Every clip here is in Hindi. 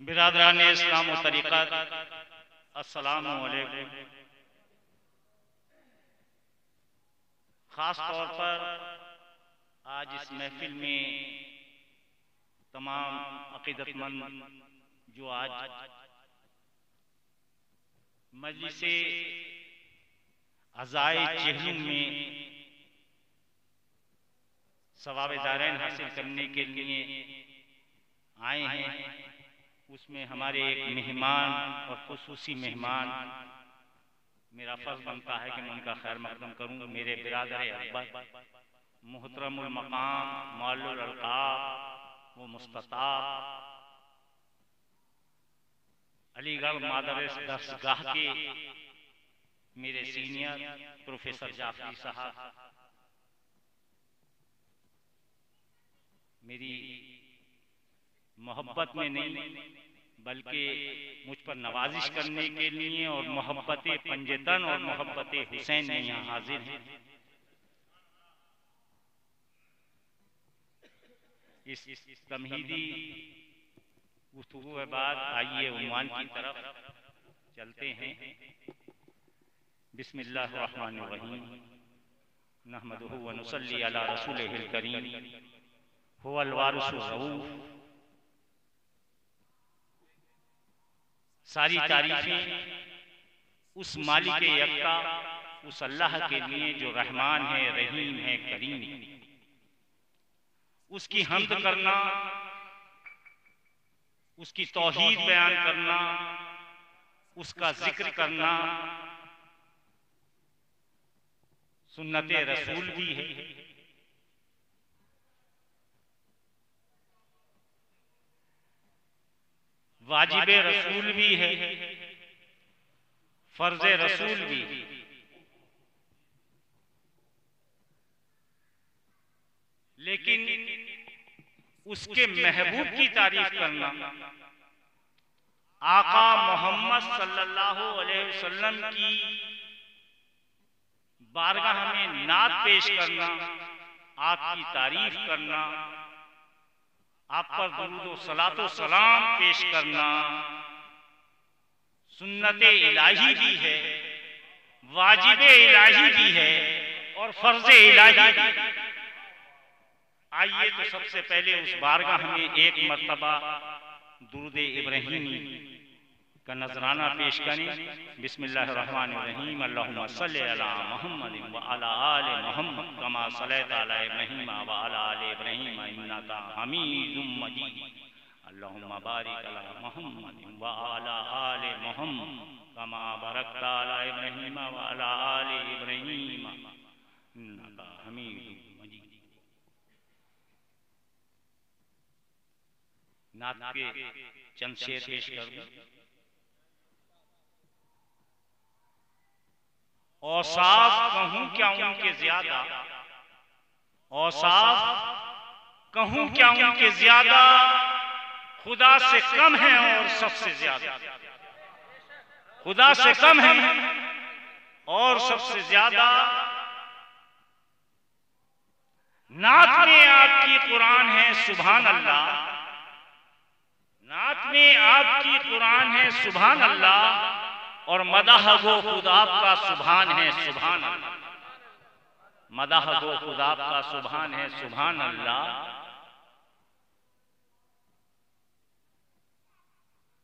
बिरादरान इस्लाम व तरीक़त, अस्सलामु अलैकुम। ख़ास तौर पर आज इस महफिल में तमाम अक़ीदतमंद जो आज मजलिसे अज़ाए चहलुम में सवाब दारैन हासिल करने के लिए आए हैं, उसमें हमारे एक मेहमान और खुसूसी मेहमान, मेरा फर्ज बनता है कि मैं उनका खैर मकदम करूं। मेरे बिरादर अकबर मुहतरमुल मकाम मौलुल अलकाब व मुस्तताब अलीगढ़ मदरस दरसगाह के मेरे सीनियर प्रोफेसर जाफरी साहब, मेरी मोहब्बत में नहीं बल्कि मुझ पर नवाजिश करने के लिए और मोहब्बत पंजतन और मोहब्बत हुसैन में यहाँ हाजिर हैं। इस तमहीदी गुफ्तगू के बाद आइए उन्वान की तरफ चलते हैं। बिस्मिल्लाहिर्रहमानिर्रहीम, नहमदुहु व नुसल्ली अला रसूलिहिल करीम, हुवल वारिसुर रऊफ। सारी तारीफें उस मालिक यक्ता, उस अल्लाह के लिए जो रहमान है, रहीम है, करीम है। उसकी हम्द करना, उसकी तौहीद बयान करना, उसका जिक्र करना सुन्नत रसूल भी है। वाजिब रसूल भी है, फर्ज रसूल भी है। लेकिन उसके महबूब की तारीफ करना, आका मोहम्मद सल्लल्लाहु अलैहि वसल्लम की बारगाह में नात पेश करना, आपकी तारीफ करना, आप पर दुरूद व सलातो सलाम पेश करना सुन्नत इलाही भी है, वाजिब इलाही भी है और फर्ज इलाही भी है। आइए तो सबसे पहले उस बारगाह में एक मर्तबा दुरूद इब्राहीमी का नजराना पेश करें। बिस्मिल्लाहिर्रहमानिर्रहीम, अल्लाहुम्मा सल्लि अला मुहम्मद व अला आलि मुहम्मद कमा सल्लैता अला इब्राहीम व अला आलि इब्राहीम इन्नका हमीदुम मजीद। अल्लाहुम्मा बारिक अला मुहम्मद व अला आलि मुहम्मद कमा बारकता अला इब्राहीम व अला आलि इब्राहीम इन्नका हमीदुम मजीद। नात के चंद शेर पेश कर दूं। औसाफ कहूं क्या उनके ज्यादा, औसाफ कहूं क्या उनके ज्यादा, खुदा से कम है और सबसे ज्यादा। खुदा से कम है और सबसे ज्यादा। नात में आपकी कुरान है सुभान अल्लाह, नात में आपकी कुरान है सुभान अल्लाह, और मदाह गो खुदा का सुभान है सुभान अल्लाह। मदाह गो खुदा का सुभान है सुभान अल्लाह।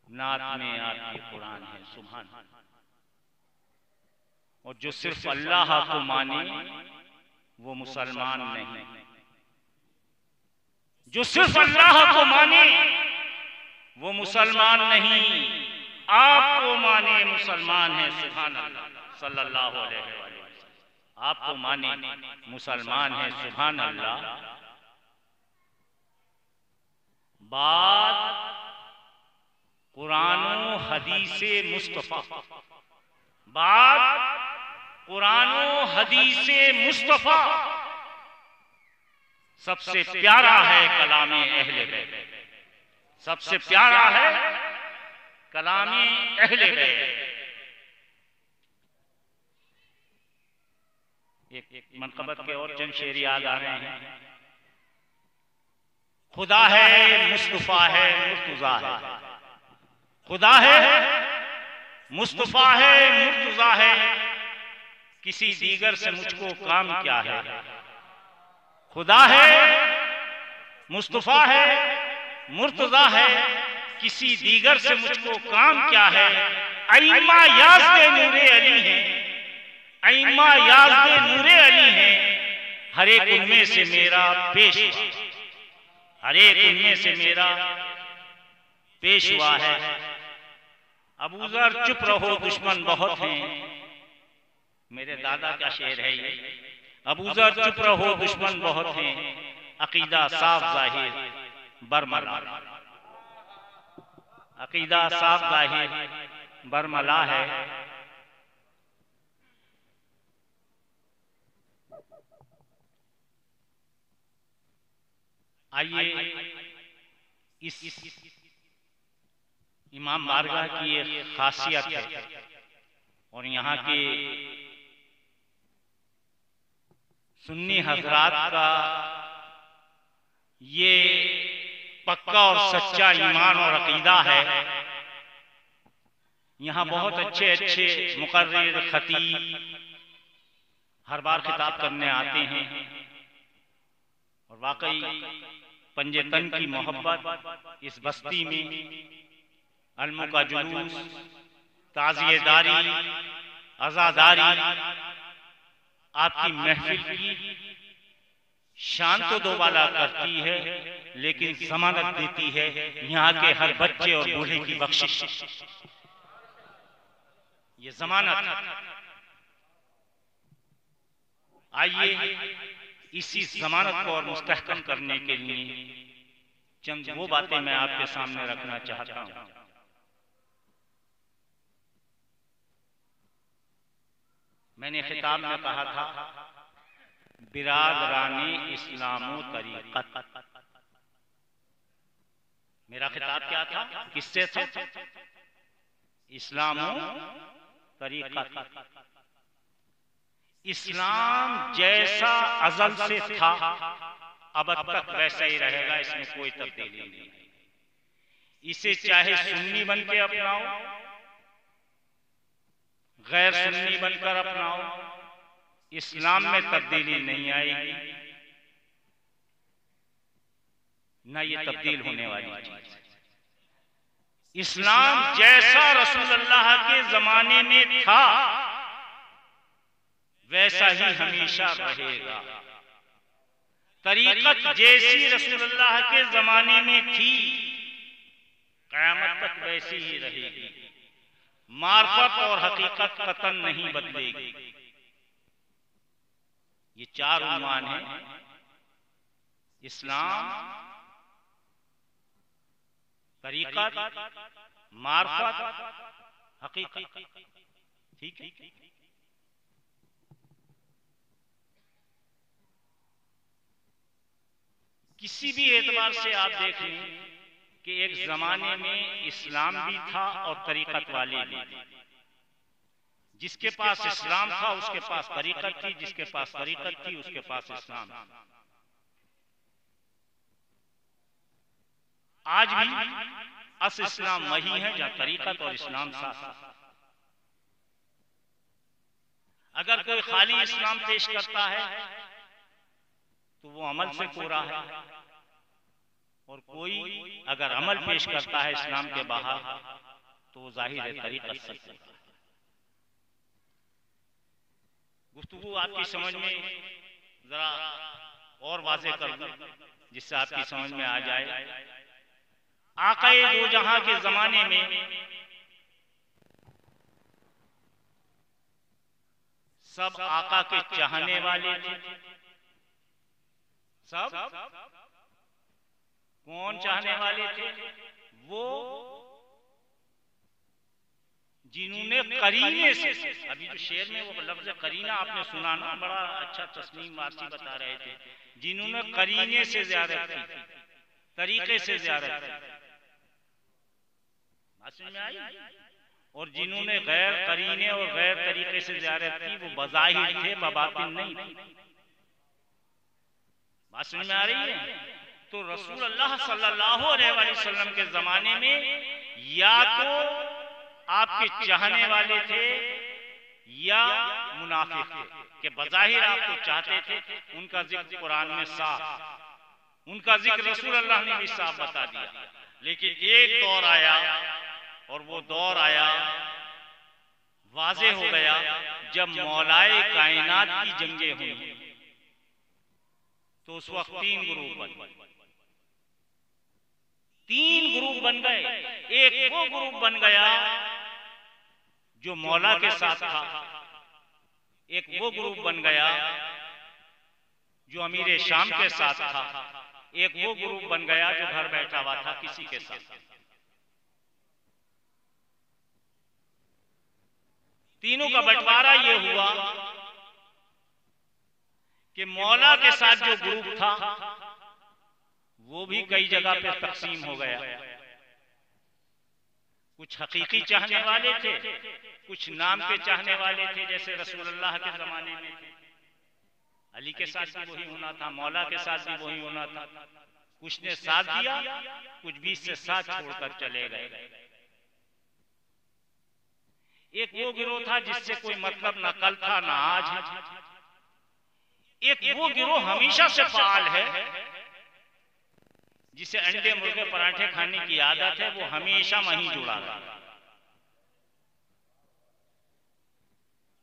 नात में आपकी कुरान है सुभान अल्लाह। और जो सिर्फ अल्लाह को माने वो मुसलमान नहीं, जो सिर्फ अल्लाह को माने वो मुसलमान नहीं। आपको माने मुसलमान है सुभान अल्लाह सल्लल्लाहु अलैहि वसल्लम। आपको माने मुसलमान है सुभान अल्लाह। बात कुरान व हदीसे मुस्तफा, बात कुरान व हदीसे मुस्तफा। सबसे प्यारा है कलामे अहले बैत, सबसे प्यारा है कलामी अहले बैत। एक मनकबत के और चंद शेर याद आ रहे हैं। खुदा है, मुस्तफा है, मुर्तजा है, खुदा है, मुस्तफा है, मुर्तजा है, किसी दीगर से मुझको काम क्या है। खुदा है, मुस्तफा है, मुर्तजा है, किसी दीगर से मुझको काम क्या है। अइम्मा याज़्द नूरे अली हैं, अइम्मा याज़्द नूरे अली हैं, हर एक उनमें से मेरा पेशवा, हर एक उनमें से मेरा पेशवा है। अबू ज़र चुप रहो दुश्मन बहुत हैं, मेरे दादा का शेर है ये। अबू ज़र चुप रहो दुश्मन बहुत हैं, अकीदा साफ जाहिर बरमला, अकीदा साफ जाहिर बरमला है। आइए इस इमाम बारगाह की एक खासियत है और यहाँ के सुन्नी हजरात का ये पक्का और सच्चा ईमान और अकीदा है। यहाँ बहुत अच्छे अच्छे मुकर्रिर खतीब हर बार खिताब करने आते हैं और वाकई पंजतन की मोहब्बत इस बस्ती में अल्मों का जुलूस, ताज़ियेदारी, अज़ादारी आपकी महफिल की शान तो दोबाला करती है, लेकिन जमानत देती है यहाँ के हर बच्चे और बूढ़े की बख्शिश। ये जमानत। आइए इसी जमानत को और मुस्तहकम करने के लिए चंद वो बातें मैं आपके सामने रखना चाहता हूं। मैंने खिताब में कहा था बिरादरानी इस्लामो तरीक़त। मेरा खिताब क्या था, किससे था? इस्लामो तरीक़त। इस्लाम जैसा अज़ल से था अब तक वैसा ही रहेगा, इसमें कोई तब्दीली नहीं। इसे चाहे सुन्नी बन के अपनाओ, गैर सुन्नी बनकर अपनाओ, इस्लाम में तब्दीली नहीं आएगी, ना ये तब्दील होने वाली चीज। इस्लाम जैसा रसूलुल्लाह के जमाने में था वैसा ही हमेशा रहेगा। तरीक़त जैसी रसूलुल्लाह के जमाने में थी क़यामत तक वैसी ही रहेगी। मार्फत और हकीकत कतन नहीं बदलेगी। ये चार उन्वान हैं, इस्लाम, तरीक़त, मार्फत, हकीकत। ठीक है। किसी भी एतबार से आप देख लें कि एक जमाने में इस्लाम भी था और तरीक़त वाले भी। जिसके पास इस्लाम था उसके पास तरीक़त थी, जिसके पास तरीक़त थी उसके पास इस्लाम था। आज भी अस इस्लाम वही है जहां तरीक़त और इस्लाम साथ। अगर कोई खाली इस्लाम पेश करता है तो वो अमल से कोरा है, और कोई अगर अमल पेश करता है इस्लाम के बाहर तो वो जाहिर है तरीक़त से कोरा है। गुफ्तगू आपकी समझ में जरा और वाज़ेह कर दूं जिससे आपकी समझ में आ जाए। आक़ाए दो जहां के जमाने में सब आका के चाहने वाले थे। सब कौन चाहने वाले थे? वो जिन्होंने करीने से, अभी जो शेर में वो लफ्ज़ करीना आपने सुना ना, बड़ा अच्छा तस्नीम वारसी बता रहे थे, जिन्होंने करीने से ज़ियारत की, तरीके से ज़ियारत की, बात समझ में आई? और जिन्होंने गैर करीने और गैर तरीके से ज़ियारत की वो बज़ाहिर थे, बबातिन नहीं थे। बात समझ में आ रही है? तो रसूल अल्लाह सल्लल्लाहु अलैहि वसल्लम के जमाने में या तो आपके चाहने वाले थे या मुनाफिक थे, कि बज़ाहिर आपको चाहते थे, उनका जिक्र कुरान में साफ, उनका जिक्र रसूल अल्लाह ने भी साफ बता दिया। लेकिन एक दौर आया, और वो दौर आया, वाज़े हो गया, जब मौलाए कायनात की जंगें हुई, तो उस वक्त तीन ग्रुप बन गए। एक वो ग्रुप बन गया जो मौला के साथ था, एक वो ग्रुप बन गया जो अमीर शाम के साथ था, एक वो ग्रुप बन गया जो घर बैठा हुआ था किसी के साथ। तीनों का बंटवारा ये हुआ कि मौला के साथ जो ग्रुप था वो भी कई जगह पे तकसीम हो गया। कुछ हकीकी चाहने वाले थे, कुछ नाम के चाहने वाले थे, जैसे रसूलुल्लाह के जमाने में थे। अली के साथ भी वही होना था, मौला के साथ भी वही होना था। कुछ ने साथ दिया, कुछ बीच से साथ छोड़कर चले गए। एक वो गिरोह था जिससे कोई मतलब न कल था न आज। एक वो गिरोह हमेशा से फाल है, जिसे अंडे मुर्गे पराठे खाने की आदत है, वो हमेशा वहीं जुड़ा रहा,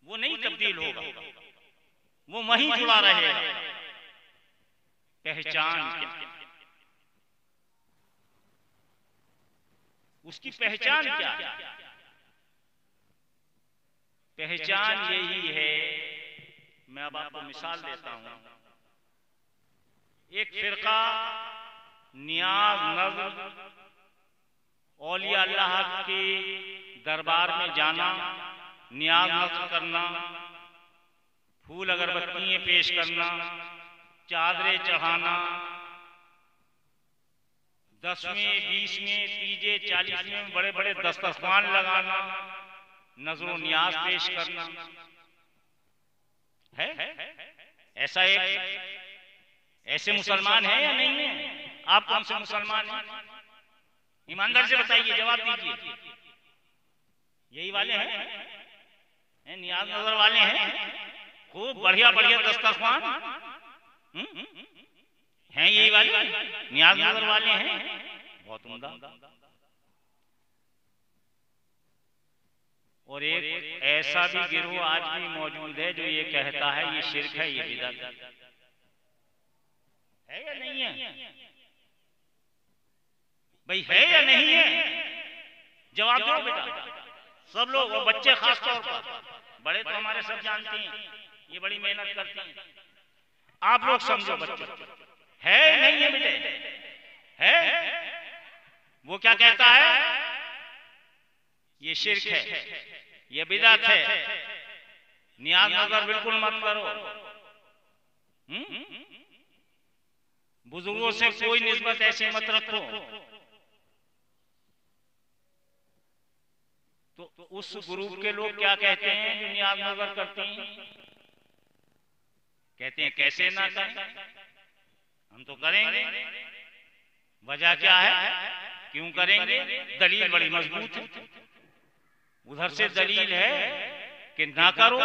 वो नहीं तब्दील होगा, वो वहीं जुड़ा रहेगा। पहचान क्या? उसकी पहचान क्या है? पहचान यही है, मैं अब आपको मिसाल देता हूं। एक फिरका नियाज नज़र औलिया अल्लाह के दरबार में जाना, नियाज नज़र करना, फूल अगरबत्तियां पेश करना, चादरें चढ़ाना, 10वें 20वें 30 40वें बड़े बड़े दस्तरखान लगाना, नजरो नियाज पेश करना है। ऐसा ऐसे मुसलमान है या नहीं है? आप कौन से मुसलमान हैं? ईमानदार से बताइए, जवाब दीजिए। यही वाले हैं, नियाज नजर वाले हैं, खूब बढ़िया बढ़िया दस्तरखान हैं, यही वाले नियाज नजर वाले हैं, बहुत उम्दा। और एक ऐसा भी गिरोह आज भी मौजूद है जो ये कहता है ये शिर्क है, ये बिदअत है या नहीं है? भाई है या नहीं है? जवाब दो बेटा। सब लोग, और बच्चे खास तौर पर, बड़े तो हमारे सब जानते हैं, ये बड़ी मेहनत करते हैं। आप लोग समझो, बच्चे है नहीं है बेटे? है। वो क्या कहता है? ये शिर्क है, ये बिदअत है, नियाज नजर बिल्कुल मत करो, बुजुर्गों से कोई निस्बत ऐसे मत रखो। तो उस ग्रुप के लोग क्या कहते हैं जो नियाज नजर करते हैं? कहते हैं कैसे ना करें, हम तो करेंगे। वजह क्या है, क्यों करेंगे? दलील बड़ी मजबूत है। उधर से दलील है कि ना करो,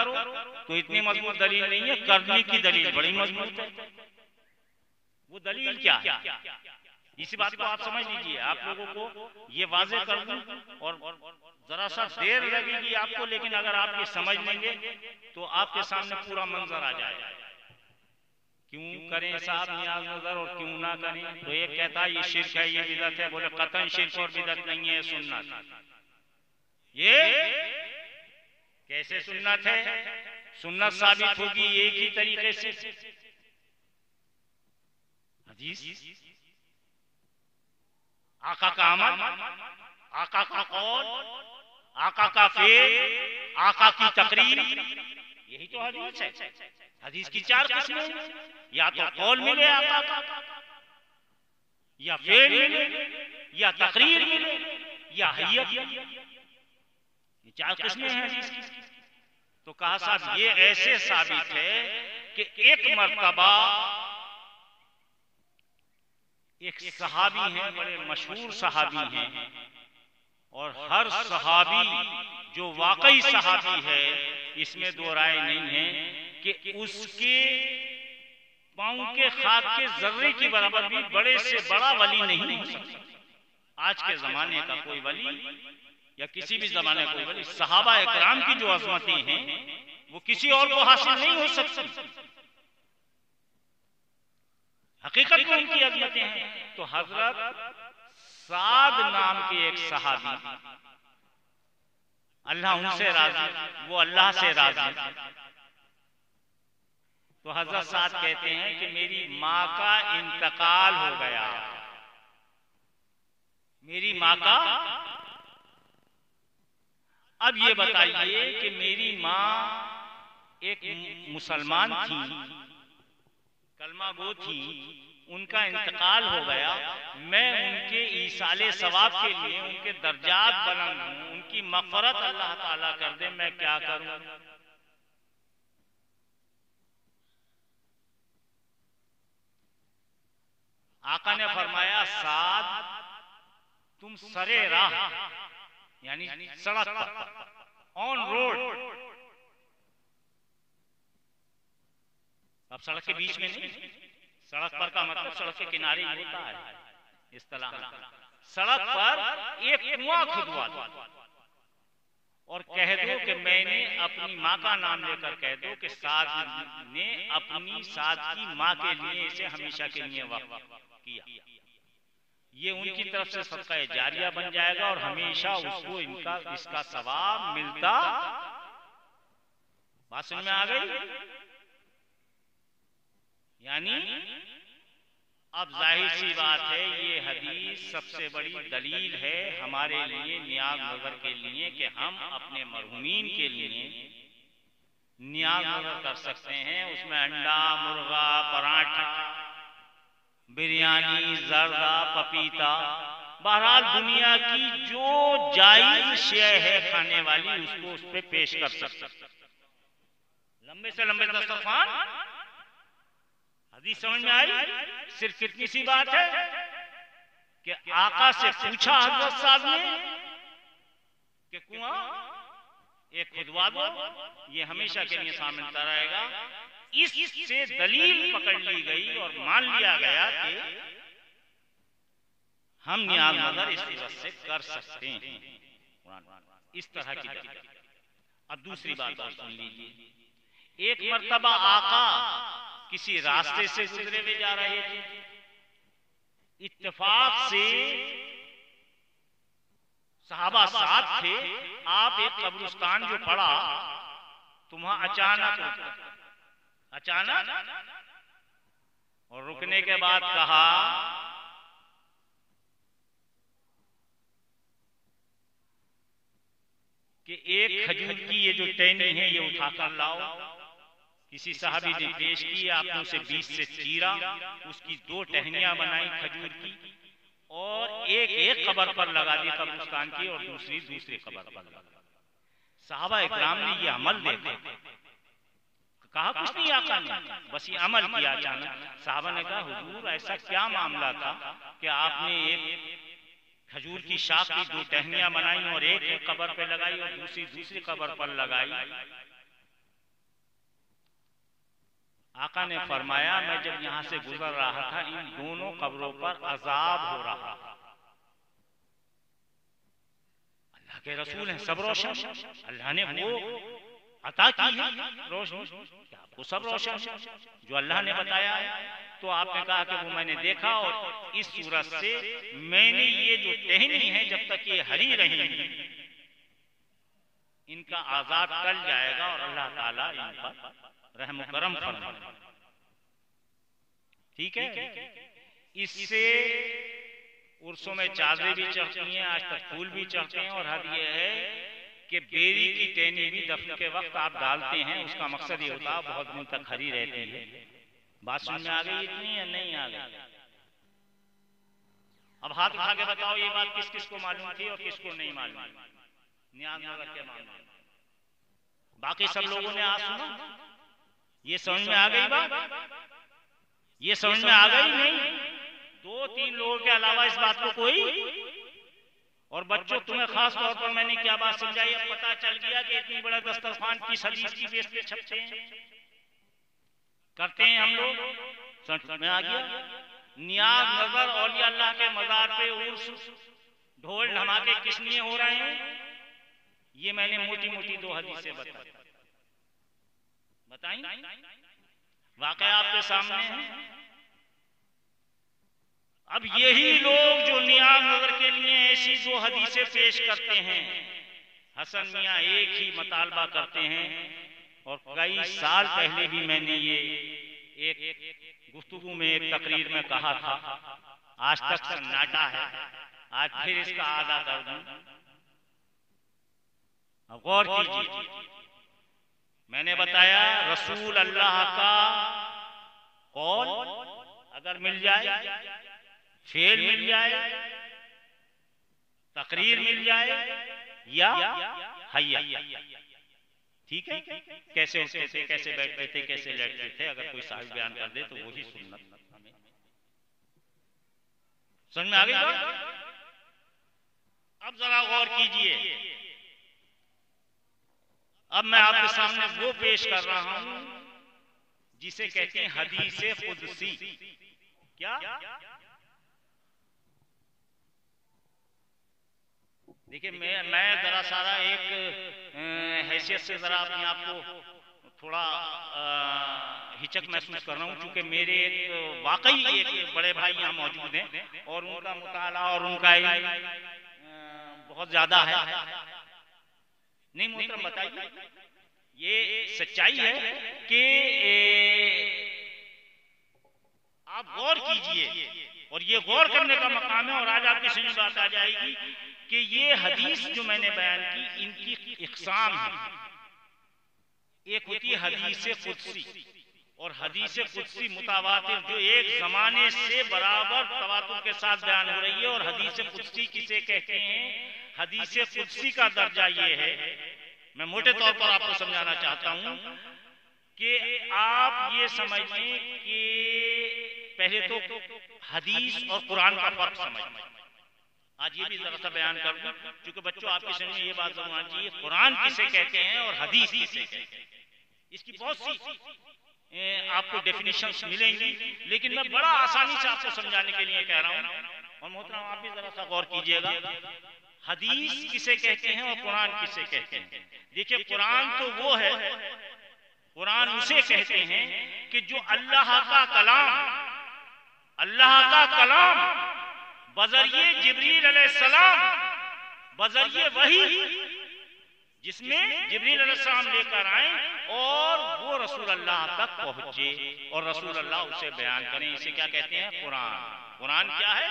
तो इतनी मजबूत दलील नहीं है, करने की दलील बड़ी मजबूत है। वो दलील क्या है? इसी बात को आप समझ लीजिए। आप लोगों को ये वाज़ेह कर दूं, और जरा सा देर लगेगी आपको, लेकिन अगर आप ये समझ लेंगे तो आपके सामने पूरा मंजर आ जाएगा। क्यों करें साहब नियाज नजर और क्यों ना करें? तो एक कहता है ये शिर्क है, ये बिदअत है। बोले कतई शिर्क और बिदअत नहीं है, सुन्नत। ये कैसे सुन्नत है? सुन्नत साबित होगी एक ही तरीके से, हदीस, आका का अमल, आका का कौल, आका का फेल, आका की तकरीर, यही तो हदीस है। हदीस की 4 किस्में, या तो कौल मिले आका का, या फेल मिले, या तकरीर मिले, या हय्यत। ये 4 किस्में हैं हदीस की। तो कहा साहब ये ऐसे साबित है कि एक मर्तबा एक सहाबी हैं, बड़े मशहूर सहाबी हैं, और हर सहाबी जो वाकई सहाबी है, इसमें दो राय नहीं है कि उसके पांव के खाक के जर्रे की बराबर भी बड़े से बड़ा वली नहीं हो सकता। आज के जमाने का कोई वली या किसी भी जमाने का कोई वली, सहाबा इकराम की जो अजमतें हैं वो किसी और को हासिल नहीं हो सकती। हकीकत में उनकी अजमतें हैं। तो हजरत साद नाम के एक सहाबी, अल्लाह उनसे राजी, वो अल्लाह से राजी। तो हजरत साद कहते हैं कि मेरी माँ का इंतकाल हो गया। मेरी माँ का, अब ये बताइए कि मेरी माँ एक मुसलमान थी, कलमा गो थी, उनका इंतकाल हो गया। मैं उनके ईसाले सवाब के लिए उनके दर्जात बुलंद हूं, उनकी मग़फ़िरत अल्लाह ताला कर दे, मैं क्या करूं? आका ने फरमाया, साद तुम सरे राह यानी सड़क पर, ऑन रोड, अब सड़क के बीच में नहीं, सड़क पर का मतलब सड़क के किनारे ही होता है। इस तरह सड़क पर एक कुआं खुदवा दो और कह दो कि मैंने अपनी माँ का नाम लेकर कह दो कि साद ने अपनी साद की माँ के लिए इसे हमेशा के लिए वक़्फ किया। ये उनकी तरफ से सदका जारिया बन जाएगा और हमेशा उसको इसका सवाब मिलता। बात समझ में आ गई? यानी अब जाहिर सी बात है, ये हदीस सबसे बड़ी दलील है हमारे लिए, नियाज नजर के लिए, कि हम अपने मरहूमीन के लिए नियाज नजर कर सकते हैं। उसमें अंडा, मुर्गा, पराठा, बिरयानी, जर्दा, पपीता, बहरहाल दुनिया की जो जायज शेय है खाने वाली, उसको उस पे पेश कर सकते। लंबे से लंबे दस्तरखान, हदीस समझ में आई? सिर्फ कितनी सी बात है कि आका से पूछा हजरत साहब ने कि कुआं एक खुदवा दो, ये हमेशा के लिए सामने मिलता रहेगा। इससे दलील पकड़ ली गई और मान लिया गया कि हम नियाज नजर इस वजह से कर सकते हैं। इस तरह की दलील। अब दूसरी बात और सुन लीजिए। एक मर्तबा आका किसी रास्ते से गुजरे हुए जा रहे थे, इत्तेफाक से सहाबा साथ थे। आप एक कब्रिस्तान जो पड़ा तो वहां अचानक और रुकने के बाद कहा कि एक खजूर की ये जो टहनी है ये उठाकर लाओ। किसी साहबी ने पेश की, आपने उसे 20 से चीरा, उसकी 2 टहनियां बनाई खजूर की और एक कब्र पर लगा दी कब्रिस्तान की और दूसरी कब्र पर लगा दी। साहबा इकराम ने ये अमल देखा, कहा कुछ नहीं आका ने, बस ये अमल किया। अचानक साहबा ने कहा, हुजूर ऐसा क्या मामला था कि आपने एक खजूर की शाख की 2 टहनियां बनाई और एक कब्र पे लगाई और दूसरी कब्र पर लगाई? आका ने फरमाया, मैं जब यहां से गुजर रहा था इन दोनों कब्रों पर अजाब हो रहा था। अल्लाह के रसूल हैं, सब रोशन, अल्लाह ने वो अता की है रोशनी, आपको सब रोशन जो अल्लाह ने बताया है। तो आपने कहा कि वो मैंने देखा और इस सूरत से मैंने ये जो टहनी है जब तक ये हरी रहेंगी इनका आजाद टल जाएगा और अल्लाह ताला इन पर रहम करम फरमाएगा। ठीक है? इससे उर्सों में चादरें भी चढ़ती हैं, आज तक फूल भी चढ़ते हैं। और हद ये है कि बेरी की टहनी भी दफन के वक्त आप डालते हैं, उसका मकसद ये होता है बहुत दिन तक हरी रहती है। बात समझ में आ गई इतनी या नहीं आ गई? अब हाथ उठा के बताओ ये बात किस किस को मालूम थी और किसको नहीं मालूम? नियाज नजर के मामले में बाकी सब लोगों ने आज सुना, ये समझ में आ गई बात? ये समझ में आ गई नहीं? 2-3 लोगों के अलावा इस बात को कोई और बच्चों, तुम्हें खास तौर पर मैंने क्या बात समझाई, अब पता चल गया कि इतनी बड़ा दस्तरखान किस हदीस की बेस पे छपते हैं, करते हैं हम लोग। समझ में आ गया? नियाज नजर औलिया अल्लाह के मजार पे उर्स ढोल धमाके किस लिए हो रहे हैं, ये मैंने मोटी मोटी 2 हदीसें बताई, वाकया आपके सामने है। अब यही लोग जो नियाज नजर के लिए ऐसी 2 हदीसें पेश करते हैं, हसन मियां एक ही मुतालबा करते हैं। और कई साल पहले भी मैंने ये एक गुफ्तगू में, एक तकरीर में कहा था, आज तक सन्नाटा है, आज फिर इसका आदा कर दूं। गौर कीजिए, मैंने बताया रसूल अल्लाह का कौल अगर मिल जाए, फेल मिल जाए, तकरीर मिल जाए या हैया, ठीक है, कैसे उठते थे, कैसे बैठते थे, कैसे लेटते थे, अगर कोई साहिब बयान कर दे तो वही सुन्नत हमें समझ में आ गई बात। अब जरा गौर कीजिए, अब मैं आपके सामने वो पेश कर रहा हूं जिसे कहते हैं हदीसे कुदसी। क्या? देखिए, मैं जरा सारा एक हैसियत से जरा अपने आप को थोड़ा हिचक महसूस कर रहा हूँ, क्योंकि मेरे एक वाकई एक बड़े भाई यहाँ मौजूद हैं और उनका मुताला और उनका बहुत ज्यादा है। नहीं मोहतरम, बताइए, ये सच्चाई है कि आप गौर कीजिए, और ये गौर करने का मकाम है। और आज आपकी समझ बात आ जाएगी कि ये हदीस जो मैंने बयान की, इनकी इक़साम है। एक होती है हदीसे कुदसी, और हदीसे कुदसी मुतावातिर जो एक जमाने से बराबर तवातुर के साथ बयान हो रही है। और हदीसे कुदसी किसे कहते हैं? हदीसे कुदसी का दर्जा ये है, मैं मोटे तौर पर आपको समझाना चाहता हूं कि आप ये समझिए कि पहले तो हदीस और कुरान का फर्क समझिए। आज ये भी जरा सा बयान कर दूं, क्योंकि बच्चों आपकी समझ में ये बात जरूर आनी चाहिए, कुरान किसे कहते हैं और हदीस किसे कहते हैं, इसकी बहुत सी आपको डेफिनेशंस मिलेंगी, लेकिन मैं बड़ा आसानी से आपको समझाने के लिए कह रहा हूं। और मोहतरम, आप भी जरा सा गौर कीजिएगा, हदीस किसे कहते हैं और कुरान किसे कहते हैं। देखिए, कुरान तो वो है, कुरान उसे कहते हैं कि जो अल्लाह का कलाम बजरिए जिब्रील अलैहिस्सलाम, बजरिए वही जिसमें जिब्रील अलैहिस्सलाम लेकर आए और वो रसूल अल्लाह तक पहुंचे और रसूल अल्लाह उसे बयान करें, इसे क्या कहते हैं? कुरान। कुरान क्या है?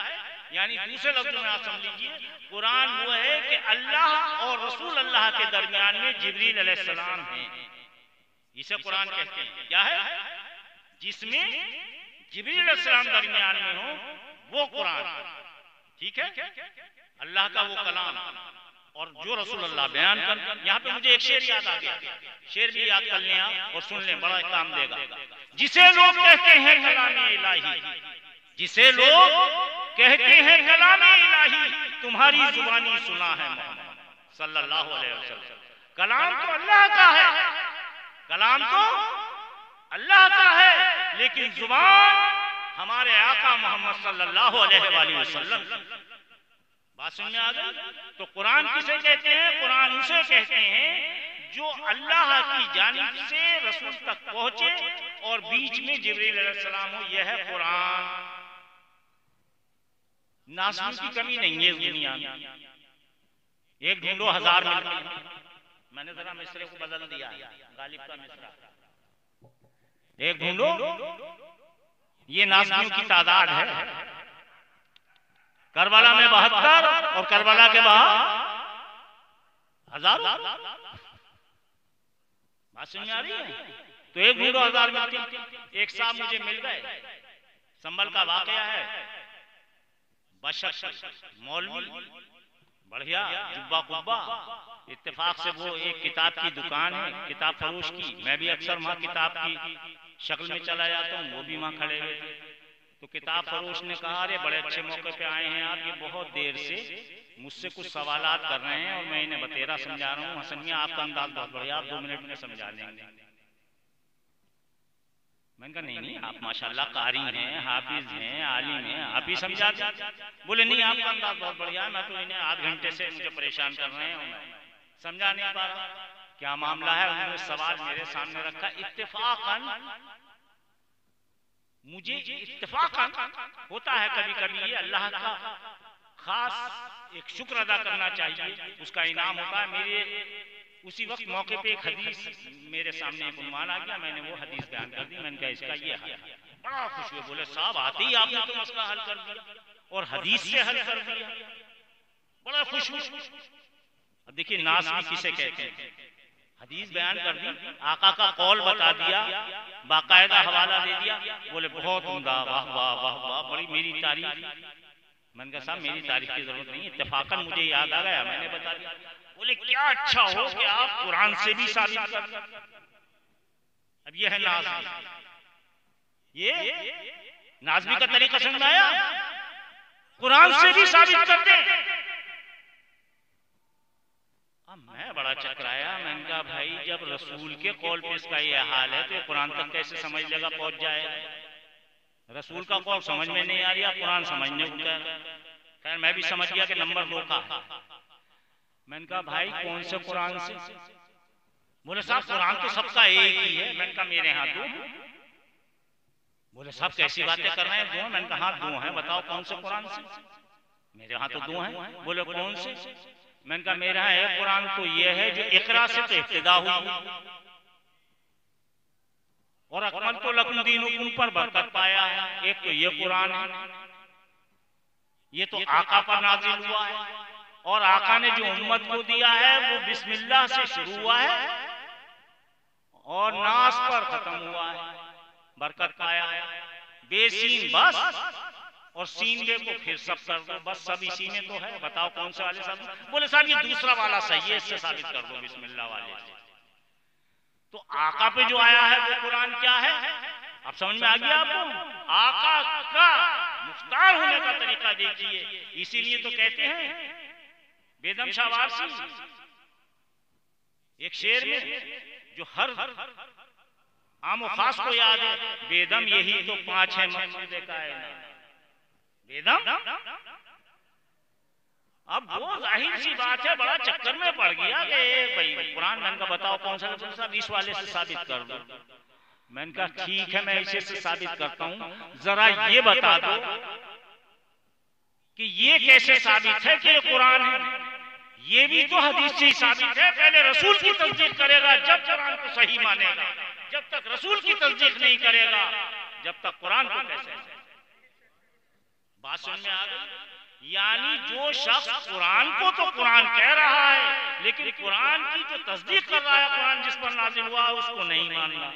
यानी दूसरे लफ्जों में आप समझ लीजिए, कुरान वो है कि अल्लाह और रसूल अल्लाह के दरमियान में जिब्रील अलैहिस्सलाम है, इसे कुरान कहते हैं। क्या है? जिसमें जिब्रील अलैहिस्सलाम दरमियान में हो, वो कुरान, ठीक है, अल्लाह का वो कलाम, और जो रसूल अल्लाह बयान कर। यहाँ पे मुझे एक शेर याद आ गया, शेर भी याद कर लें आप और सुन लें, बड़ा काम देगा। जिसे लोग कहते हैं कलाम इलाही, जिसे लोग कहते हैं कलाम इलाही, तुम्हारी जुबानी सुना है मोहम्मद सल्लल्लाहु अलैहि वसल्लम। कलाम तो अल्लाह का है, कलाम तो अल्लाह का है, लेकिन जुबान हमारे आका मोहम्मद सल्लल्लाहु अलैहि वसल्लम। बात समझ में आ गई? तो कुरान किसे कहते हैं? कुरान उसे कहते हैं जो अल्लाह की जानिब से रसूल तक पहुंचे और बीच में जिब्रील अलैहिस्सलाम हो, यह है कुरान। नासमी की कमी नहीं है इस दुनिया में, एक ढूंढो हजार मिलती है। मैंने जरा मिसरे को बदल दिया, गालिब का मिसरा, एक ढूंढो, ये नासमियों की तादाद है। करबला में 72 और करबला के बाद हजारों। बात समझ में आ रही है? तो एक ढूंढो हजार मिलती। एक साहब मुझे मिल गए, संभल का वाकया है, बशक मौलवी, बढ़िया जुब्बा कुब्बा, इत्तेफाक से वो एक किताब की दुकान है, किताब फरोश की। मैं भी अक्सर वहां किताब की शक्ल में चला जाता हूँ, वो भी वहां खड़े हुए थे। तो किताब फरोश ने कहा, अरे बड़े अच्छे मौके पे आए हैं आप, ये बहुत देर से मुझसे कुछ सवालात कर रहे हैं और मैं इन्हें बतेरा समझा रहा हूँ। हसन मियां आपका अंदाज बहुत बढ़िया, आप 2 मिनट में समझा देंगे। मैंने कहा नहीं आप माशाल्लाह कारी हैं, हाफिज हैं, आलिम हैं, आप ही समझा दें। बोले नहीं आपका अंदाज बहुत बढ़िया है, मैं तो इन्हें आध घंटे से मुझे परेशान कर रहे हैं, मैं समझा नहीं पा रहा क्या मामला है। उन्होंने सवाल मेरे सामने रखा। इत्तेफाकन मुझे इत्तेफाकन होता है कभी कभी, ये अल्लाह का खास एक शुक्र अदा करना चाहिए, उसका इनाम होता है। मेरे उसी वक्त मौके पे एक हदीस मेरे सामने एक उन्वान आ गया, मैंने वो हदीस बयान कर दी। मैंने कहा इसका ये हाल है। बड़ा खुश हुए, बोले साहब आते ही आपने तो मसला हल कर दिया और हदीस से हल कर दिया, बड़ा खुश हुए। अब देखिए नाज़ किसे कहते हैं, हदीस बयान कर दी, आका का कौल बता दिया, बाकायदा हवाला दे दिया, बोले बहुत उम्दा, वाह वाह वाह वाह, बड़ी मेरी तारीफ। मैंने कहा साहब मेरी तारीफ की जरूरत नहीं, इत्तेफाकन मुझे याद आ गया, मैंने बता दिया। बोले क्या अच्छा हो कि आप कुरान से भी साबित कर। अब ये है नाज़मी, ये नाज़मी का तरीका समझ में आया, कुरान से भी साबित कर दे। अब मैं बड़ा चकराया, मैंने कहा भाई जब रसूल के कौल पे इसका ये हाल है तो ये कुरान तक कैसे समझ लेगा, पहुंच जाएगा। रसूल का कौल समझ में नहीं आ रहा, कुरान समझने को क्या। खैर मैं भी समझ गया कि नंबर 2 का है। मैंने कहा भाई कौन से कुरान से। बोले साहब कुरान तो सबका एक ही है। मैंने कहा मेरे यहाँ 2। बोले साहब कैसी बातें कर रहे हैं, 2? मैंने कहा हाँ 2 हैं, बताओ कौन से कुरान से। मेरे यहाँ तो 2 हैं। बोले कौन से। मैंने कहा मेरे यहाँ एक कुरान तो ये है जो इकरा से तो इब्तिदा हुई और अकमल तो लकुम दीनुकुम पर बरकत पाया है। एक तो ये कुरान है, ये तो आका पर नाजिल हुआ है और आका ने जो उम्मत को दिया है वो बिस्मिल्लाह से शुरू हुआ है और नास पर खत्म हुआ है, बरकत पाया है। बेसीन बस और सीन को फिर सब कर दो, बस सब इसी में तो है, बताओ कौन से वाले सब। बोले साहब ये दूसरा वाला सही है, इससे साबित कर दो बिस्मिल्लाह वाले से। तो आका पे जो आया है वो कुरान क्या है, अब समझ में आ गया आपको। आका का मुख्तार होने का तरीका देखिए, इसीलिए तो कहते हैं बेदम शाह वारसी एक शेर में जो हर आम और खास को याद है, बेदम यही तो 5 है मकसूद कायनात। बेदम अब वो जाहिर सी बात है, बड़ा चक्कर में पड़ गया कि भाई कुरान। मैंने कहा बताओ कौन सा, 20 वाले से साबित कर दो। मैंने कहा ठीक है मैं इसे से साबित करता हूं, जरा ये बता दो कि ये कैसे साबित है कि ये कुरान है। ये भी तो हदीस से ही साबित है। पहले रसूल की तस्दीक करेगा जब कुरान को सही मानेगा, जब तक रसूल की तस्दीक नहीं करेगा जब तक कुरान को कैसे। बात समझ में आ गई। यानी जो शख्स कुरान को तो कुरान कह रहा है लेकिन कुरान की जो तस्दीक कर रहा है, कुरान जिस पर नाजिल हुआ उसको नहीं मानना,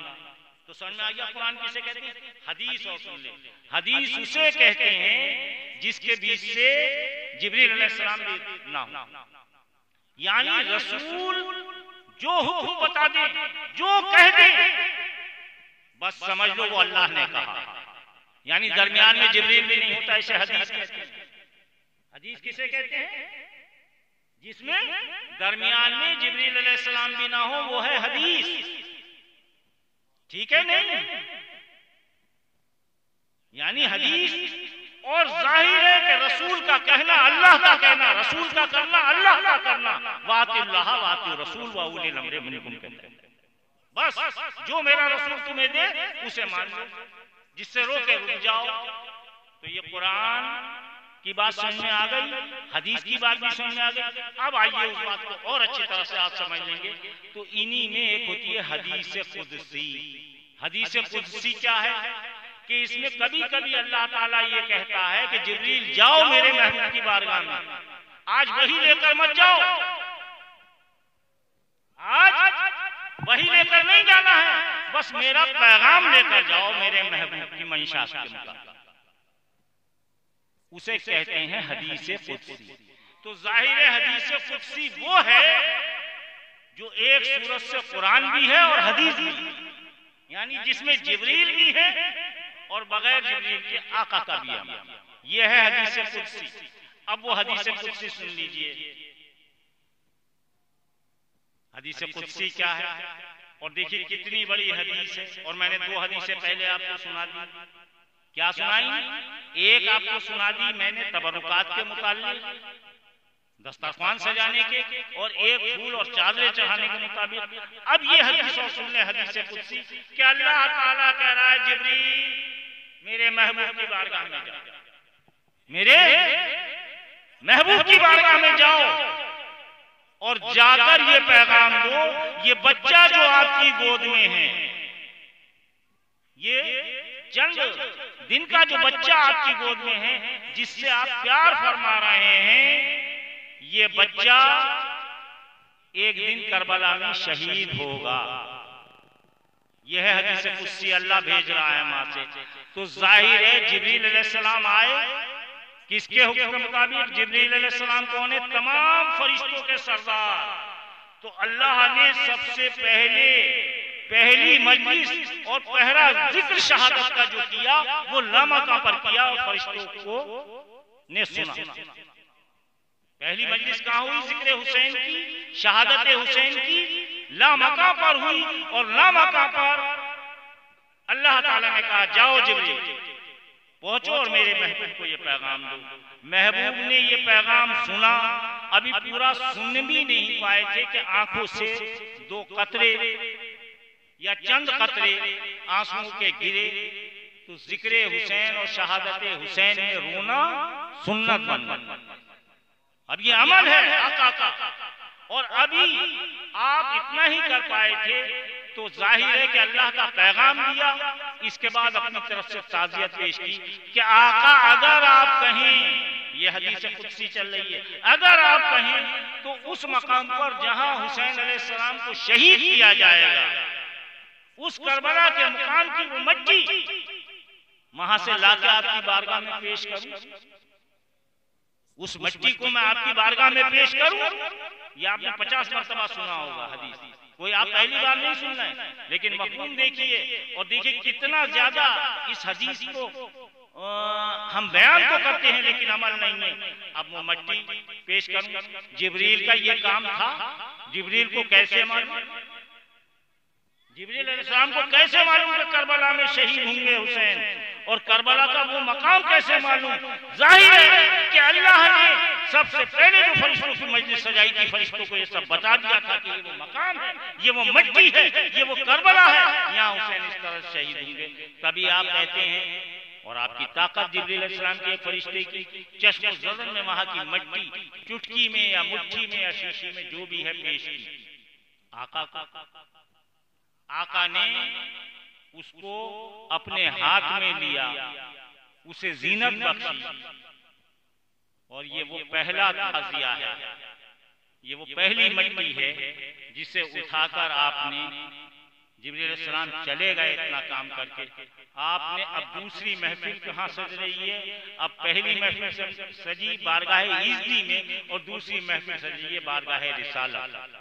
तो समझ में आ गया कुरान किसे कहते हैं। हदीस और सुन ले, हदीस उसे कहते हैं जिसके बीच से जिब्रील अलैहिस्सलाम भी ना हो। यानी रसूल जो हुक्म बता दे, जो कह दे, बस समझ लो वो अल्लाह ने कहा। यानी दरमियान में जिब्रील भी नहीं होता, इसे हदीस कहते हैं। हदीस किसे कहते हैं, जिसमें दरमियान में जिब्रील अलैहिस्सलाम भी ना हो, वो है हदीस। ठीक है नहीं। यानी हदीस और जाहिर है कि रसूल का कहना अल्लाह का कहना, रसूल का करना अल्लाह का करना। वातिल्लाह वाति रसूल व उलिल अम्रि मिनकुम कहते हैं। बस जो मेरा रसूल तुम्हें दे उसे मान लो, जिससे रोके रुक जाओ। तो ये कुरान की बात समझ में आ गई, हदीस की बात भी समझ में आ गई। अब आइए उस बात को और अच्छी तरह से आप समझ लेंगे। तो इन्हीं में एक होती है हदीस कुदसी। हदीस कुदसी क्या है कि इसमें कभी कभी अल्लाह ताला ये कहता है कि जिब्रील जाओ मेरे महबूब की बारगाह में, आज वही लेकर मत जाओ, आज वही लेकर नहीं जाना है, बस मेरा पैगाम लेकर जाओ मेरे महबूब की मंशा के मुताबिक। उसे कहते हैं हदीस कुदसी। तो जाहिर है हदीस कुदसी वो है जो एक सूरत से कुरान भी है और हदीस भी है, यानी जिसमें जिब्रील भी है और बगैर जिब्रील के आका का भी है। यह है हदीस कुदसी। अब वो हदीस कुदसी सुन लीजिए। हदीस कुदसी क्या है और देखिए कितनी बड़ी हदीस है। और मैंने दो हदीसें पहले आपको सुना दी। क्या सुनाई? एक आपको सुना दी मैंने तबरुकात के मुताल्लिक, दस्तरखान सजाने के, और एक फूल और चादरें चढ़ाने के मुताबिक। अब ये हदीस और सुन ले हदीस कुदसी कि अल्लाह ताला कह रहा है जिब्रील मेरे महबूब की बारगाह में जाओ, मेरे महबूब की बारगाह में जाओ और जाकर ये पैगाम दो, ये बच्चा जो आपकी गोद में है, ये चंद दिन का जो बच्चा आपकी गोद में है, जिससे आप प्यार फरमा रहे हैं, ये बच्चा एक दिन करबला में शहीद होगा। यह है हदीस कुदसी, अल्लाह भेज रहा है मां से। तो जाहिर है जिब्रील अलैहिस्सलाम आए, किसके हुक्म के मुताबिक? जिब्रील अलैहिस्सलाम कौन है? तमाम फरिश्तों के सरदार। तो अल्लाह ने सबसे पहली मजलिस और पहला जिक्र शहादत का जो किया वो लामका पर किया और फरिश्तों को ने सुना। पहली मजलिस कहाँ हुई? जिक्र हुसैन की, शहादत हुसैन की लामका पर हुई। और लामका पर अल्लाह ताला ने कहा जाओ जिब्रील पहुंचो और मेरे महबूब को ये पैगाम दो। महबूब ने ये पैगाम सुना, अभी पूरा सुन भी नहीं पाए थे कि आंखों से दो कतरे या चंद कतरे आंसुओं के गिरे। तो जिक्र हुसैन और शहादत हुसैन में रोना सुन्नत बन गई। अब ये अमल है आका का, और अभी आप इतना ही कर पाए थे तो जाहिर है कि अल्लाह का पैगाम दिया, इसके बाद अपनी तरफ से ताज़ियत पेश की कि आका अगर आप कहें, ये हदीस कुदसी चल रही है, अगर आप कहें तो उस मकाम पर जहां हुसैन अलैहिस्सलाम को शहीद किया जाएगा, उस करबला के मुकाम की वो मट्टी वहां से लाके आपकी बारगाह में पेश करूं, उस मट्टी को मैं आपकी बारगाह में पेश करूं। ये आपने 50 मरतबा सुना होगा हदीस, कोई आप पहली बार नहीं सुन रहे हैं, लेकिन मफहूम देखिए और देखिए कितना ज्यादा इस हदीस को हम बयान तो करते हैं लेकिन अमल नहीं है। अब वो मट्टी पेश करूं, जिब्रील का ये काम था। जिब्रील को कैसे मालूम? जिब्रील अलैहिस्सलाम को कैसे मालूम कि करबला में शहीद होंगे हुसैन, और करबला का वो मकाम कैसे मालूम? जाहिर है कि अल्लाह ने सबसे पहले जो फरिश्तों की मजलिस सजाई थी, फरिश्तों को ये सब बता दिया था कि ये वो मकाम है, ये वो मट्टी है, ये वो करबला है, यहाँ हुसैन इस तरह शहीद होंगे। कभी आप कहते हैं, और आपकी ताकत जिब्रील अलैहिस्सलाम के एक फरिश्ते की चश्म ज़दन में वहां की मट्टी चुटकी में या मुट्ठी में या शीशी में जो भी है पेश की। आका ने उसको अपने हाथ में लिया, उसे जीनत बख्शी, और ये वो पहला ताज़िया है, ये वो पहली मट्टी है जिसे उठाकर आपने, जिब्रील अलैहिस्सलाम चले गए इतना काम करके, आपने अब दूसरी महफिल कहाँ सज रही है? अब पहली महफिल सजी बारगाह इज़्ज़ी में, और दूसरी महफिल सजी है बारगाह रिसालत।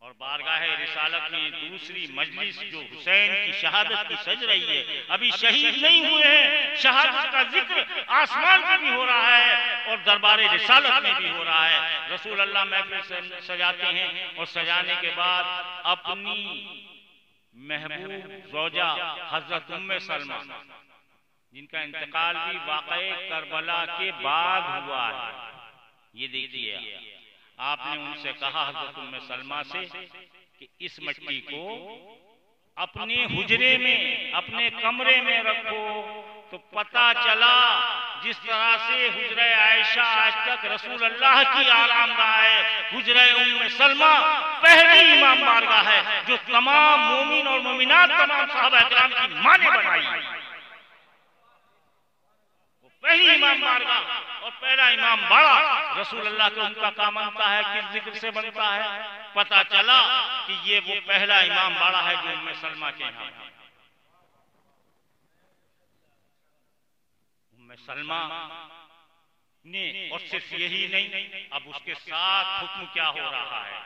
और बारगाह रिसालत में दूसरी मजलिस जो हुसैन की शहादत की सज रही है, अभी शहीद नहीं हुए हैं, शहादत का जिक्र आसमान में भी हो रहा है और दरबार रिसालत में भी हो रहा है। रसूल अल्लाह महफिल सजाते हैं और सजाने के बाद अपनी महबूब ज़ौजा हजरत उम्मे सलमा, जिनका इंतकाल भी वाक़ए करबला के बाद हुआ है, ये देखिए आपने उनसे कहा हजरत उम्मे सलमा से कि इस मट्टी को अपने हुजरे में, अपने कमरे में रखो। तो पता चला जिस तरह से हुजरे आयशा आज तक रसूल अल्लाह की आरामगाह है, हुजरे उम्मे सलमा पहली इमाम बारगाह है जो तमाम मोमिन और मोमिनात, तमाम सहाबा इकराम की मां ने बनाई। पहली इमाम बारगाह और पहला इमाम बड़ा रसूल अल्लाह का उनका काम बनता है, किस जिक्र से बनता है? पता चला कि ये वो पहला इमाम बड़ा है जो उम्मे सलमा के यहाँ। उम्मे सलमा ने, और सिर्फ यही नहीं, अब उसके साथ हुक्म क्या हो रहा है?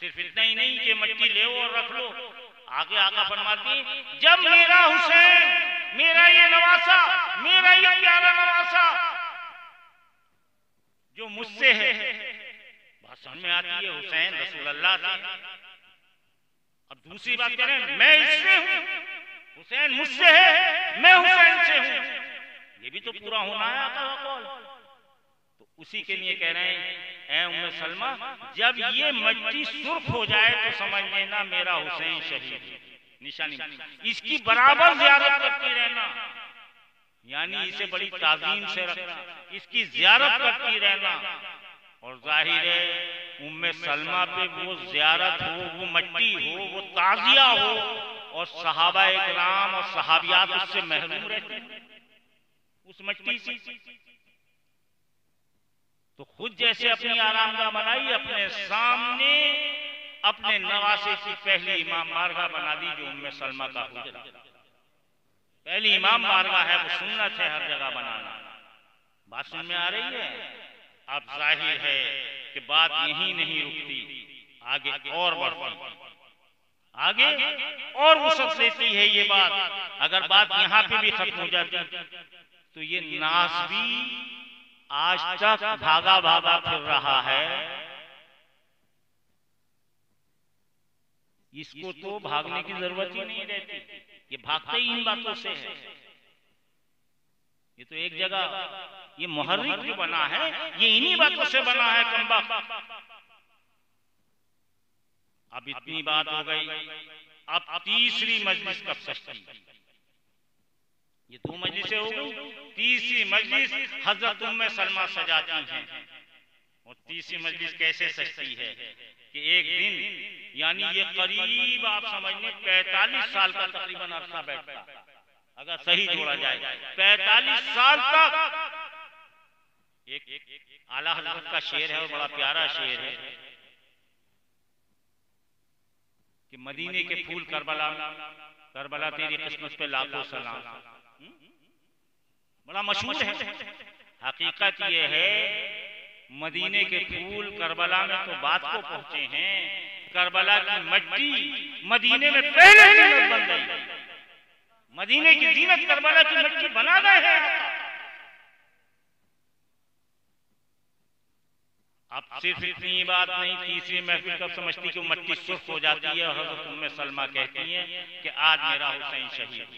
सिर्फ इतना ही नहीं कि मट्टी ले और रख लो, आगे आका फरमाती जब मेरा हुसैन, मेरा ये नवासा, मेरा ये प्यारा नवासा जो मुझसे है, बात समझ में आती है, हुसैन रसूलुल्लाह से। अब दूसरी बात कह रहे हैं मैं इससे हूं, हुसैन मुझसे है, मैं हुसैन से हूं, ये भी तो पूरा होना है आका का कौल। तो उसी के लिए कह रहे हैं ऐ उम्मे सलमा, जब ये मट्टी सुर्ख हो जाए तो समझ लेना मेरा हुसैन शहीद है। निशानी इसकी बराबर ज़ियारत करती रहना, यानी इसे बड़ी ताज़ीम से रखना, इसकी ज़ियारत करती रहना। और जाहिर है उम्मे सलमा पे वो ज़ियारत हो, वो मट्टी हो, वो ताज़िया हो, और सहाबा इकराम और सहाबियात उससे महरूम रहते हैं, उस मट्टी से। तो खुद जैसे अपनी आरामगाह बनाई, अपने सामने अपने नवासे की पहली इमाम बारगाह बना दी, जो उम्मे सलमा का हुजरा। पहली इमाम बारगाह है, वो सुन्नत है हर जगह बनाना। बात सुन में आ रही है? अब जाहिर है कि बात यही नहीं रुकती, आगे और बढ़ती, आगे और वसत लेती है ये बात। अगर बात यहाँ पे भी खत्म हो जाती तो ये नास भी आज तक भागा भागा फिर रहा है। इसको तो भागने की जरूरत ही नहीं रहती, ये भागते ही इन बातों से है। ये तो एक जगह ये मुहर्रिक जो बना है ये इन्हीं बातों से बना है कमबख्त। अब इतनी बात हो गई, अब तीसरी मजलिस कब सजती? ये दो मजलिसें हो गई, तीसरी मजलिस हजरत उम्मे सलमा सजाती हैं। और तीसरी मजलिस कैसे सजती है कि एक दिन, यानी ये करीब आप समझ लें 45 साल का तकरीबन अरसा बैठता, अगर सही जोड़ा जाए 45 साल तक। एक आला हजरत का शेर है और बड़ा प्यारा शेर है कि मदीने के फूल करबला, करबला तेरी किस्मत पे लाखों सलाम, बड़ा मशहूर है। हकीकत ये है मदीने के फूल करबला में तो बात को पहुंचे हैं, करबला की मट्टी मदीने में पहले जीनत बन गई, मदीने की जीनत करबला की मट्टी बना गए हैं। अब सिर्फ इतनी बात नहीं, तीसरी महफिल कब समझती कि मट्टी सुर्ख हो जाती है और हजरत उम्मे सलमा कहती हैं कि आज मेरा हुसैन शहीद।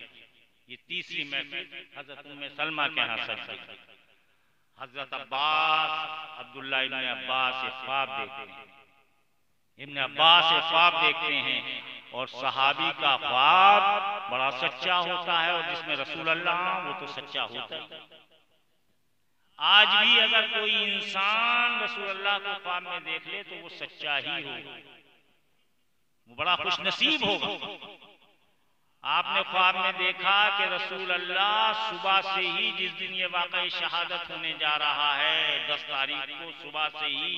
ये तीसरी महफिल हजरत उम्मे सलमा के यहाँ सज गई। हजरत अब्बास, अब्दुल्ला इब्न अब्बास ये ख्वाब देखते हैं, इब्न अब्बास ये ख्वाब देखते हैं, और सहाबी का ख्वाब बड़ा सच्चा होता है, और जिसमें रसूल अल्लाह वो तो सच्चा होता है। आज भी अगर कोई इंसान रसूल अल्लाह को ख्वाब में देख ले तो वो सच्चा ही होगा, वो बड़ा खुशनसीब होगा। आपने ख्वाब में देखा कि रसूल अल्लाह सुबह से ही, जिस दिन ये वाक़ई शहादत होने जा रहा है 10 तारीख को, सुबह से ही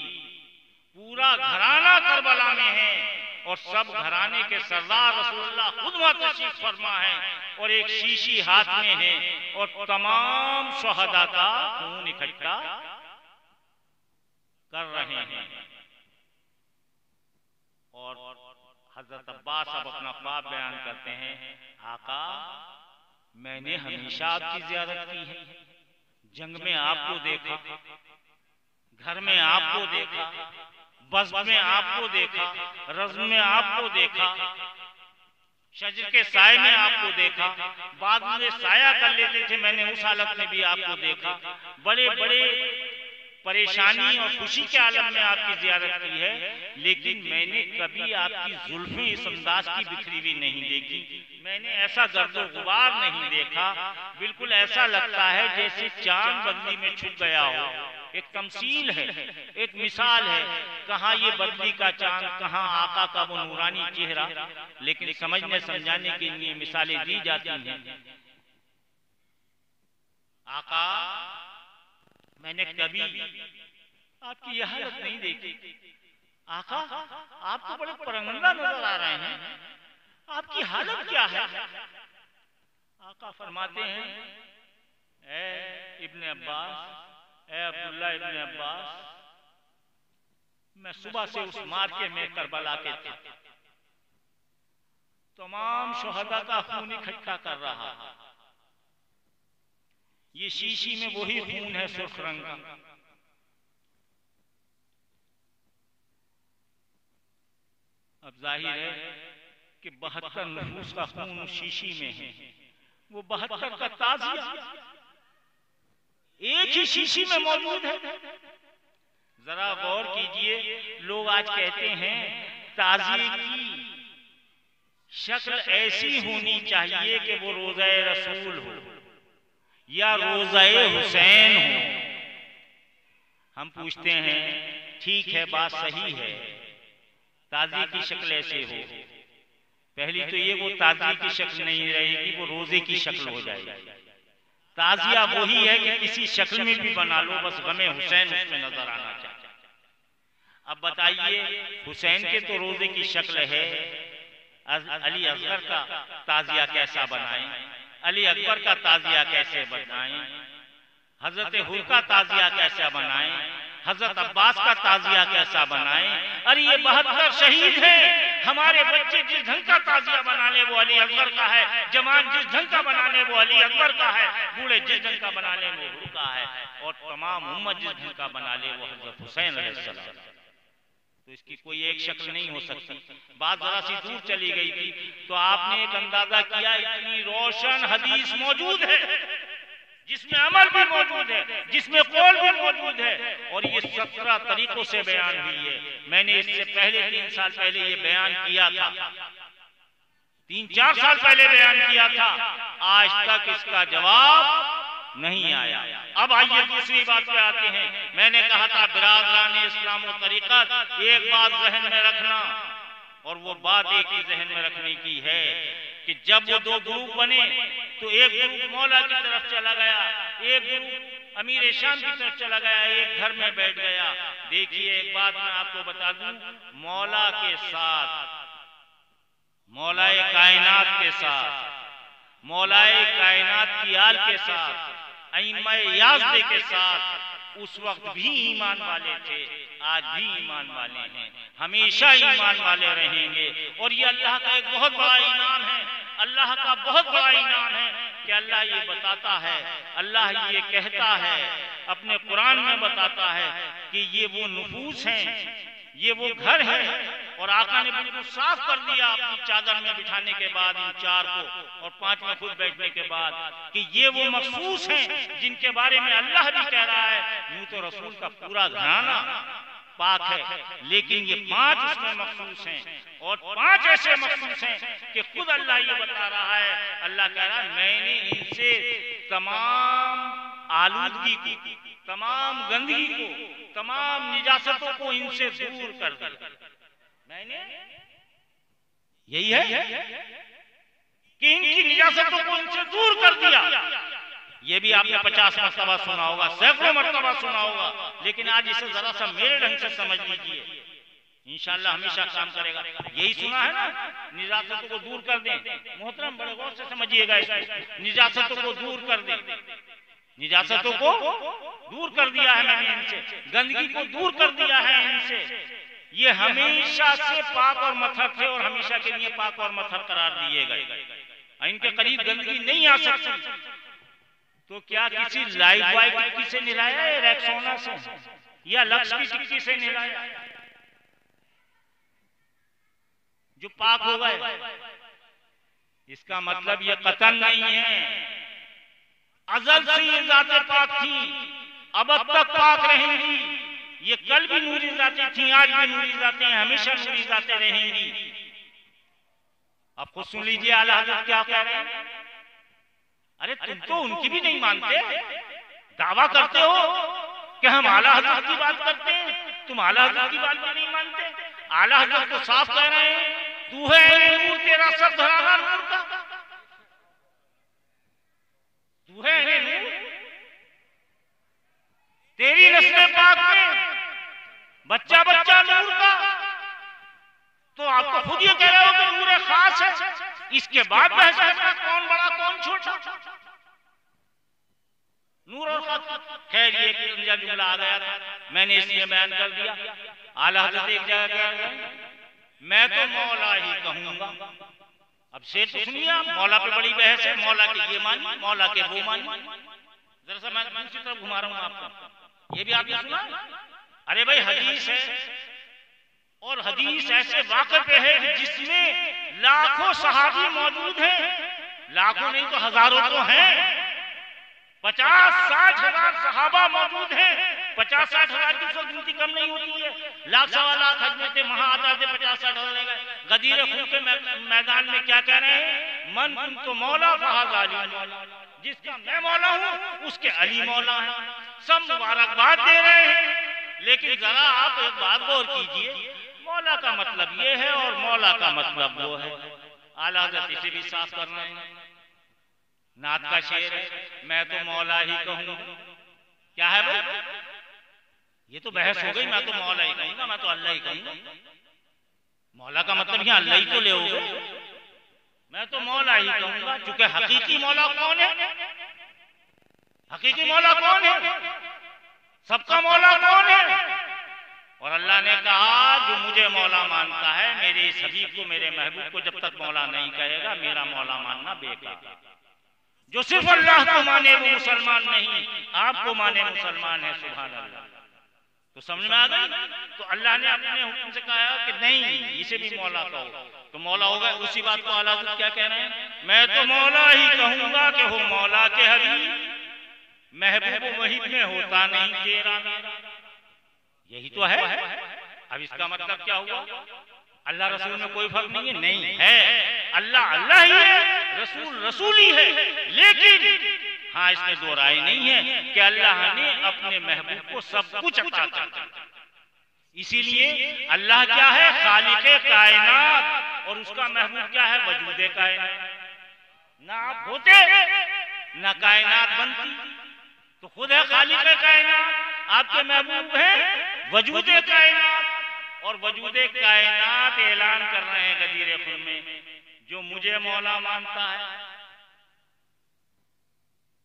पूरा घराना करबला में है, और सब घराने के सरदार रसूलुल्लाह खुद वहां तशरीफ फरमा है, और एक शीशी हाथ में है, और तमाम शहदा का खून इकट्ठा कर रहे हैं। और हजरत अब्बास अब अपना ख्वाब बयान करते हैं, आका मैंने हमेशा आपकी ज़ियारत की है, जंग में आपको देखा, घर में आपको देखा, बज़्म में आपको देखा, रज़्म में आपको देखा, शजर के साए में आपको देखा, बाद में साया कर लेते थे, मैंने उस हालत में भी आपको देखा। बड़े बड़े परेशानी और खुशी के आलम में आपकी ज़ियारत की है, लेकिन मैंने कभी आपकी जुल्फें इस अंदाज की बिखरी हुई नहीं देखी, मैंने ऐसा गर्दो गुबार नहीं देखा। बिल्कुल ऐसा लगता है जैसे चांद बदली में छुप गया हो। एक तमसील है, एक मिसाल है, कहाँ ये बदली का चांद, कहाँ आका का वो नूरानी चेहरा, लेकिन समझने समझाने के लिए मिसालें दी जाती हैं। आका मैंने कभी आपकी यह हालत नहीं देखी, आका आप तो बड़े परंगदा नजर आ रहे हैं, आपकी हालत क्या है? आका फरमाते हैं, ए इब्ने अब्बास, ए अब्दुल्ला इब्ने अब्बास, मैं सुबह से उस मार्के में करबला के था, तमाम शहदा का खून इकट्ठा कर रहा, ये शीशी में वही खून है सुर्ख रंग का, अब जाहिर है कि 72 नफूस का खून शीशी में है, वो 72 का ताजिया एक ही शीशी में मौजूद है। जरा गौर कीजिए, लोग आज कहते हैं ताजिए की शक्ल ऐसी होनी चाहिए कि वो रोज़ाए रसूल हो या रोज़ाए हुसैन हो। हम पूछते हैं, ठीक है, बात सही है, ताज़िए की शक्ल ऐसे हो। पहली तो ये वो ताज़िए की शक्ल नहीं रहेगी, वो रोजे की शक्ल हो जाएगी। ताज़िया वही है कि किसी शक्ल में भी बना लो, बस गमे हुसैन उसमें नजर आना चाहिए। अब बताइए, हुसैन के तो रोजे की शक्ल है, अली असगर का ताज़िया कैसा बनाएं, अली अकबर का ताज़िया कैसे बनाएं, हजरत हुर का ताज़िया कैसा बनाएं, हजरत अब्बास का ताज़िया कैसा बनाएं। अरे ये 72 शहीद हैं, हमारे बच्चे जिस ढंग का ताज़िया बनाने वो अली अकबर का है, जवान जिस ढंग का बनाने वो अली अकबर का है, बूढ़े जिस ढंग का बनाने वो हुर का है, और तमाम उम्मत जिस ढंग का बना ले वो हजरत हुसैन अलैहिस्सलाम। तो इसकी कोई एक शक्ल नहीं हो सकती। बात जरा सी दूर चली गई थी तो आपने एक अंदाजा किया, इतनी रोशन हदीस मौजूद है जिसमें अमल भी मौजूद है, जिसमें कौल भी मौजूद है, और ये 17 तरीकों से बयान हुई है। मैंने इससे पहले 3 साल पहले ये बयान किया था, 3-4 साल पहले बयान किया था, आज तक इसका जवाब नहीं आया। अब आइए दूसरी बात पे आते हैं। मैंने कहा था बिरादरान इस्लाम और तरीक़त, एक बात जहन में रखना, और वो बात एक ही जहन में रखने की है कि जब वो 2 ग्रुप बने तो एक ग्रुप मौला की तरफ चला गया, एक ग्रुप अमीर शाम की तरफ चला गया, एक घर में बैठ गया। देखिए, एक बात मैं आपको बता दूं, मौला के साथ, मौलाए कायनात के साथ, मौलाए कायनात की आल के साथ, अइम्माए याज़दे के साथ उस वक्त भी ईमान वाले थे, आज भी ईमान वाले हैं, हमेशा ईमान वाले रहेंगे। और ये अल्लाह का एक बहुत बड़ा इनाम है, अल्लाह का बहुत बड़ा इनाम है कि अल्लाह ये बताता है, अल्लाह ये कहता है, अपने कुरान में बताता है कि ये वो नुफूस हैं, ये वो घर है। और आका ने बिल्कुल साफ कर दिया अपनी चादर में बिठाने के बाद इन 4 को, और 5 में खुद बैठने के बाद, कि ये वो मखसूस हैं जिनके बारे में अल्लाह भी कह रहा है। यूं तो रसूल का पूरा घराना पाक है, लेकिन ये 5 उसमें मखसूस हैं, और 5 ऐसे मखसूस हैं कि खुद अल्लाह ये बता रहा है, अल्लाह कह रहा है मैंने इनसे तमाम आलूदगी को, तमाम गंदगी को, तमाम निजासतों को इनसे दूर कर दिया। मैंने यही है कि इनकी निजासतों को इनसे दूर कर दिया। ये भी आपने 50 मरतबा सुना होगा, सैकड़ों मरतबा सुना होगा, लेकिन आज इसे जरा सा मेरे ढंग से समझ लीजिए, इंशाअल्लाह हमेशा काम करेगा। यही सुना है ना, निजासतों को दूर कर दें। मोहतरम बड़े गौर से समझिएगा इसको, निजासतों को दूर कर दें, निजासतों को दूर कर दिया है मैंने इनसे, गंदगी को दूर कर दिया है इनसे। ये हमेशा से पाक और मथर थे और हमेशा के लिए पाक और मथर करार दिए गए, इनके करीब गंदगी नहीं आ सकती। तो क्या किसी लाइफ बॉय टिक्की से नहलाया है, रेक्सोना से, या लक्स की टिक्की से नहलाया जो पाक हो गए? इसका मतलब ये कतन नहीं है, अज़ल से ये ज़ाते पाक थी, अब तक पाक रहेंगी। ये कल भी नूरी ज़ातें थी, आज भी नूरी ज़ातें हैं, हमेशा नूरी ज़ातें रहेंगी। अब खुद सुन लीजिए आला हज़रत क्या कह रहे हैं। अरे तुम तो उनकी भी नहीं मानते, दावा करते हो कि हम आला हज़रत की बात करते हैं, तुम आला हज़रत की बात भी नहीं मानते। आला हज़रत तो साफ कह रहे हैं, तू है नूर, तेरा सब धराना नूर का, तू है नूर, तेरी नस्ल पाक में बच्चा बच्चा नूर का। तो आप तो खुद ये कह रहे हो कि नूर खास है, इसके बाद बहस करना कौन बड़ा कौन छोटा, नूर और खास। खैर ये एक जुमला आ गया था, मैंने इसलिए बयान कर दिया। आला हज़रत एक जगह कह रहे, मैं तो मौला ही कहूंगा। अब शेर तो सुनिए आप, मौला पे बड़ी बहस है, मौला के ये मानी, मौला के वो मानी। जरा सा मैं दूसरी तरफ घुमा रहा हूं आपको, ये भी आपने सुना। अरे भाई हदीस है, और हदीस ऐसे वाक़े पे है कि जिसमें लाखों सहाबी मौजूद हैं, लाखों नहीं तो हजारों तो हैं, 50-60 हजार सहाबा मौजूद हैं। 50-60 हजार की तो गिनती कम नहीं होती है। लाख सवा लाख हज में थे, वहां आता थे 50-60 हजार। गदीर खून के मैदान में क्या कह रहे हैं? मन तो मौला फहद अली, जिसका मैं मौला हूं उसके अली मौला है। सब मुबारकबाद दे रहे हैं, लेकिन जरा आप एक बात गौर कीजिए, मौला का मतलब ये है और मौला का मतलब वो है। आला हज़रत इसे भी साफ करना है। नात का शेर है, मैं तो मौला ही कहूंगा। क्या है वो? ये तो बहस हो गई। मैं तो मौला ही कहूंगा, मैं तो अल्लाह ही कहूंगा। मौला का मतलब यहाँ अल्लाह ही तो ले होगे। मैं तो मौला ही कहूंगा, चूंकि हकीकी मौला कौन है? हकीकी मौला कौन है? सबका मौला कौन है? और अल्लाह ने कहा जो मुझे मौला मानता है, मेरे सभी को, मेरे महबूब को जब तक मौला नहीं कहेगा, मेरा मौला मानना बेकार। जो सिर्फ अल्लाह को माने वो मुसलमान नहीं, आपको माने मुसलमान है। सुभान अल्लाह। तो समझ में आ गई? तो अल्लाह ने अपने हुक्म से कहा कि नहीं, इसे भी मौला कहो, तो मौला होगा। उसी बात को आला हज़रत क्या कह रहे हैं? मैं तो मौला ही कहूंगा कि हो मौला के हबीब, महबूब वहीद में होता नहीं तेरा मेरा। यही तो है। अब इसका मतलब क्या हुआ? अल्लाह रसूल में कोई फर्क नहीं है? नहीं है। अल्लाह अल्लाह ही है, रसूल रसूल ही है। लेकिन हाँ, इसमें दो राय नहीं है कि अल्लाह ने अपने महबूब को सब कुछ अता कर दिया। इसीलिए अल्लाह क्या है? खालिके कायनात, और उसका महबूब क्या है? वजूदे कायनात। ना आप होते ना कायनात बनती, तो खुद है खालिके कायनात, आपके महबूब है वजूदे कायनात। और वजूदे कायनात ऐलान कर रहे हैं गदीर खुन में, जो मुझे मौला मानता है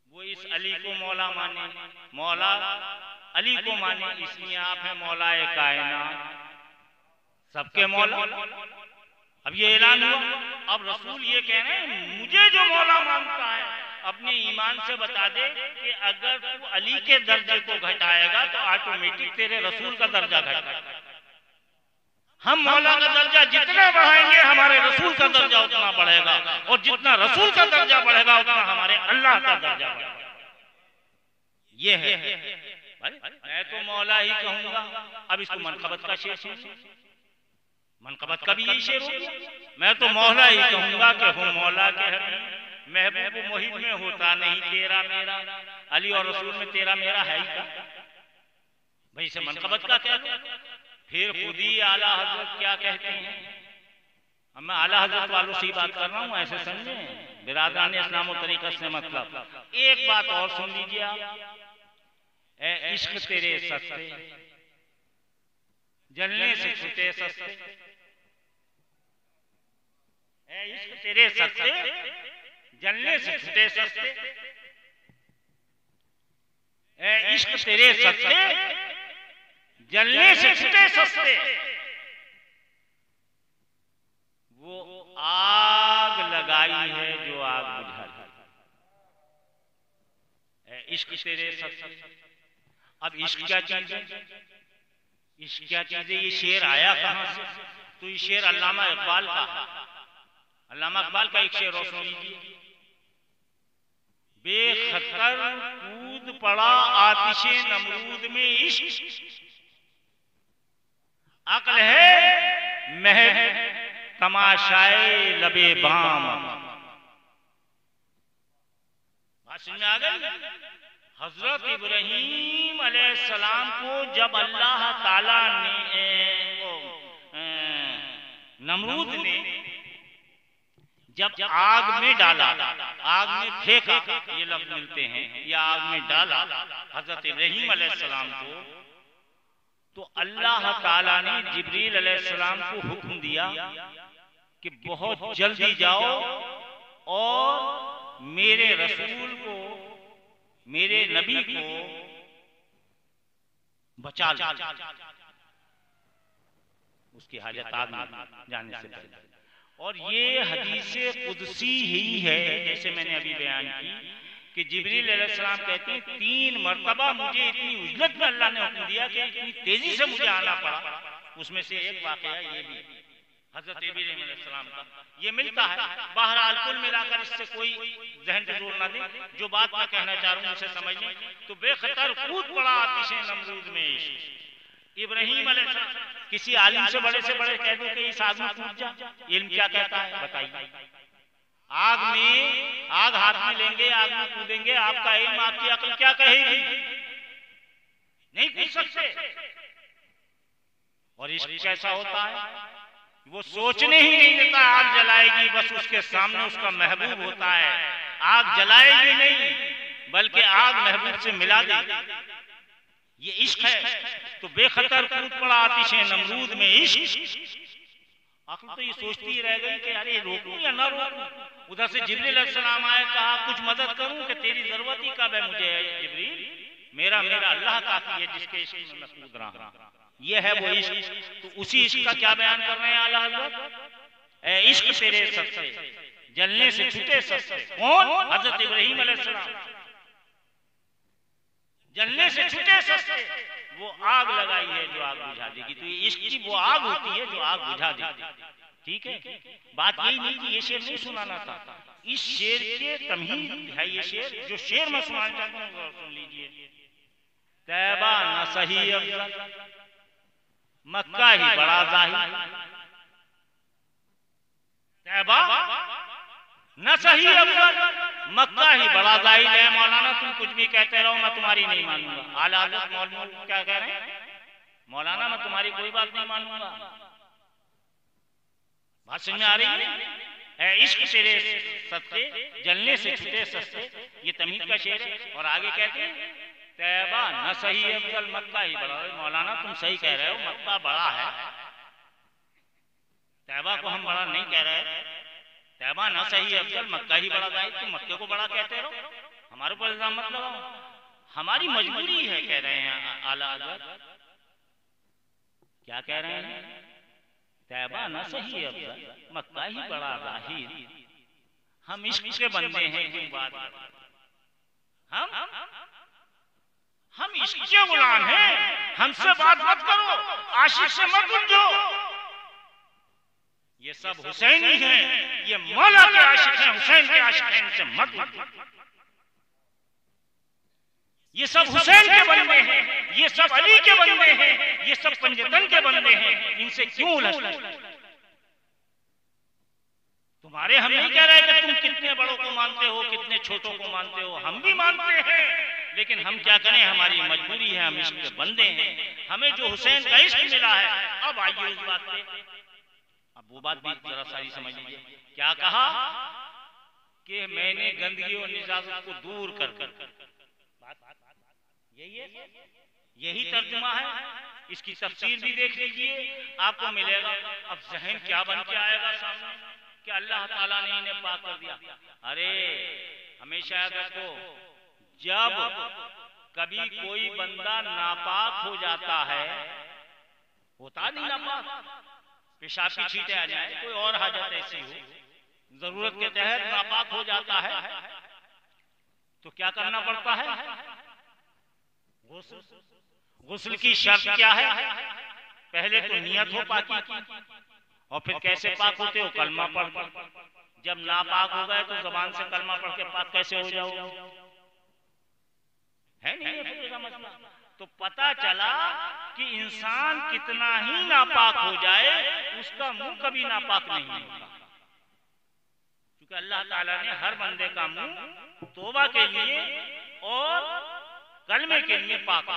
वो इस अली को मौला माने, मौला अली को माने। इसलिए आप हैं मौलाए कायनात, सबके मौला। अब ये ऐलान हुआ। अब रसूल ये कह रहे हैं मुझे जो मौला मानता है, अपने ईमान से बता दे कि अगर तू अली के दर्जे को घटाएगा तो ऑटोमेटिक तेरे रसूल का दर्जा घटेगा। हम मौला का दर्जा जितना बढ़ाएंगे, हमारे रसूल का दर्जा उतना बढ़ेगा, और जितना रसूल का दर्जा बढ़ेगा उतना हमारे अल्लाह का दर्जा बढ़ेगा। ये है। मैं तो मौला ही कहूंगा। अब इसको मनकबत का शेर सुनिए। मनकबत का भी यही शेर हो गया। मैं तो मौला ही कहूंगा कि हो मौला के हबीब, महबूब मोहित में होता नहीं तेरा मेरा। अली और रसूल में तेरा मेरा है ही क्या भाई? इसे मनकबत का क्या कहते? फिर खुद ही आला हजरत क्या कहते हैं? अब मैं आला हजरत वालों से ही बात कर रहा हूँ, ऐसे समझे बिरादरान इस्लाम और तरीक़त से मतलब। एक बात और सुन लीजिए आप। ए इश्क तेरे सस्ते, जलने से छूटे सस्ते। ए इश्क तेरे सस्ते, जलने से छूटे सस्ते। ए इश्क तेरे सस्ते, जलने से छूटे सस्ते। वो आग लगाई है जो आग बुझा दी। इश्क तेरे सस्ते। अब इश्क क्या चीज है? इश्क क्या चीज है? ये शेर आया कहां से? तो ये शेर अल्लामा इकबाल का है। अल्लामा इकबाल का एक शेर और सुन लीजिए। बेखतर कूद पड़ा आतिशे नमरूद में इश्क, अक्ल है महक तमाशाए लबे बाम। बात में आ गई। हजरत इब्राहीम अलैहिस्सलाम को जब अल्लाह ताला ने नमरूद ने जब आग में डाला, आग में फेंका, ये लफ्ज मिलते हैं, या आग में डाला हजरत इब्राहीम अलैहिस्सलाम को, तो अल्लाह ताला ने जिब्रील अलैहिस्सलाम को हुक्म दिया कि बहुत जल्दी जाओ और मेरे रसूल को, मेरे नबी को बचा लो उसकी हाजत आग में जाने से पहले। और ये हदीसे कुदसी ही है, जैसे मैंने अभी बयान की कि जिब्रील अलैहिस्सलाम कहते हैं 3 मरतबा मुझे इतनी उजलत में अल्लाह ने हुक्म दिया कि इतनी तेजी से मुझे आना पड़ा। उसमें से एक वाकया ये भी हजरत इब्राहीम अलैहिस्सलाम का ये मिलता है। बहरहाल कुल मिलाकर इससे कोई जहन पे जोर ना दे, जो बात मैं कहना चाह रहा हूँ उसे समझ लें। तो बेखतर कूद पड़ा आतिश नमरूद में इश्क। इब्राहीम अलैहिस्सलाम किसी आलिम से बड़े कह दो कि इस आग में कूद जा, इल्म क्या कहता है बताइए? आग में, आग हाथ में लेंगे, आग में कूदेंगे, आपका इल्म आपकी अक्ल क्या कहेगी? नहीं कूद सकते। और इश्क कैसा होता है? वो सोचने ही नहीं देता आग जलाएगी, बस उसके सामने उसका महबूब होता है। आग जलाएगी नहीं बल्कि आग महबूब से मिला देगी। ये इश्क है। तो बेखतर कूद पड़ा आतिश नमरूद में इश्क। अक्ल तो ये सोचती ही रह गई कि अरे रोकूं या ना रोकूं। उधर से जिब्रील अलैहिस्सलाम आए, कहा कुछ मदद करूं कि तेरी जरूरत ही कब है मुझे जिब्रील, मेरा अल्लाह काफी है जिसके इश्क में मैं कूद रहा हूं। ये है वो इश्क। तो उसी इश्क का क्या बयान कर रहे हैं आला हज़रत? ए इश्क तेरे सस्ते जलने से छूटे सस्ते। कौन? हजरत इब्राहीम अलैहिस्सलाम। जलने से छूटे सस्ते, वो आग लगाई है जो आग बुझा देगी। तो ये इश्क की वो आग होती है जो आग बुझा देगी। ठीक है, बात यही नहीं कि ये शेर नहीं सुनाना था, इस शेर के तमहीद है ये शेर। जो शेर मैं सुनाना चाहता हूँ सुन लीजिए। तैबा न सही अफजल, मक्का ही बड़ा जाहिर। तैबा न सही अफजल, मक्का ही बड़ा जाहिर है। मौलाना तुम कुछ भी कहते रहो, मैं तुम्हारी नहीं मानूंगा। आला हज़रत मौलाना क्या कह रहे हैं? मौलाना मैं तुम्हारी कोई बात नहीं मानूंगा। बात समझ में आ रही है? इश्क तेरे सस्ते जलने से छूटे सस्ते, ये तमीज का शेर है। और आगे कहते हैं तैबा न सही अफजल, मक्का ही बड़ा। मौलाना तुम सही कह रहे हो, मक्का बड़ा है। तैबा को हम बड़ा नहीं कह रहे। तैबा न सही अफजल, मक्का ही बड़ा जाहिर। तुम मक्के को बड़ा कहते रहो, हमारे ऊपर इल्जाम मत लगाओ। हमारी मजबूरी है कह रहे हैं आला हज़रत। क्या कह रहे हैं? तैबा न सही अफजल, मक्का ही बड़ा जाहिर। हम इश्क के बंदे हैं, क्यों बात? हम इश्क के गुलाम हैं। हमसे बात मत करो, आशिक से मत उलझो। ये सब हुसैनी हैं, ये मौला के आशिक हैं, हुसैन के आशिक हैं, इनसे मत उलझो। ये सब हुसैन के बंदे हैं, ये सब अली के बंदे हैं, ये सब पंजतन के बंदे हैं, इनसे क्यों उलझते? तुम्हारे हम नहीं कह रहे कि तुम कितने बड़ों को मानते हो, कितने छोटों को मानते हो, हम भी मानते हैं। लेकिन हम क्या करें, हमारी मजबूरी है, हम इश्क के बंदे हैं। हमें जो हुसैन का इश्क मिला है, अब आइए उस बात पे। अब वो बात भी जरा सारी समझ लीजिए। क्या कहा कि मैंने गंदगी और निजाजत को दूर कर यही तर्जुमा है। इसकी तफसीर भी देख लीजिए, आपको मिलेगा। अब जहन क्या बन के आएगा सामने कि अल्लाह ताला ने इन्हें पाक कर दिया। अरे हमेशा याद रखो, जब कभी कोई बंदा नापाक हो जाता है, होता नहीं नापाक, पेशाब की छींटे आ जाए, कोई और हाजत ऐसी हो, जरूरत के तहत नापाक हो जाता है, तो क्या करना पड़ता है? गुस्ल की शर्त क्या है? पहले तो नियत हो पाकी की, और फिर कैसे पाक होते हो? कलमा पढ़। जब नापाक हो गए तो जबान से कलमा पढ़ के पाक कैसे हो जाओ? है नहीं है मसला। तो पता चला कि इंसान कितना ही नापाक हो जाए, उसका मुंह कभी नापाक नहीं होगा, क्योंकि अल्लाह ताला ने हर बंदे का मुंह तौबा के लिए और कलमे के लिए पाक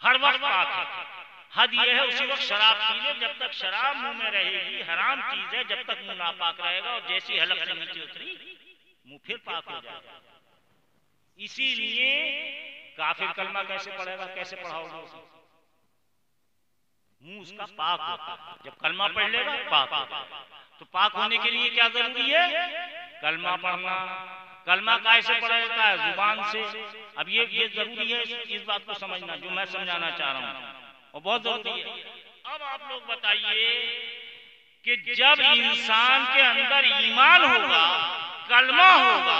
हर वक्त पाक है। हद यह है उसी वक्त शराब पी ले, जब तक शराब मुंह में रहेगी हराम चीज है, जब तक मुंह नापाक रहेगा, और जैसी हलक से नीचे उतरी मुंह फिर पाक हो जाएगा। इसीलिए काफिर कलमा कैसे पढ़ेगा, कैसे पढ़ाओगे उसे? मुंह उसका पाक होता, जब कलमा पढ़ लेगा पाक होगा। तो पाक होने के लिए क्या जरूरी है? कलमा पढ़ना। कलमा कैसे पढ़ा जाता है? जुबान से। अब ये जरूरी है, इस बात को समझना जो मैं समझाना चाह रहा हूँ, और बहुत जरूरी है। अब आप लोग बताइए कि जब इंसान के अंदर ईमान होगा, कलमा होगा,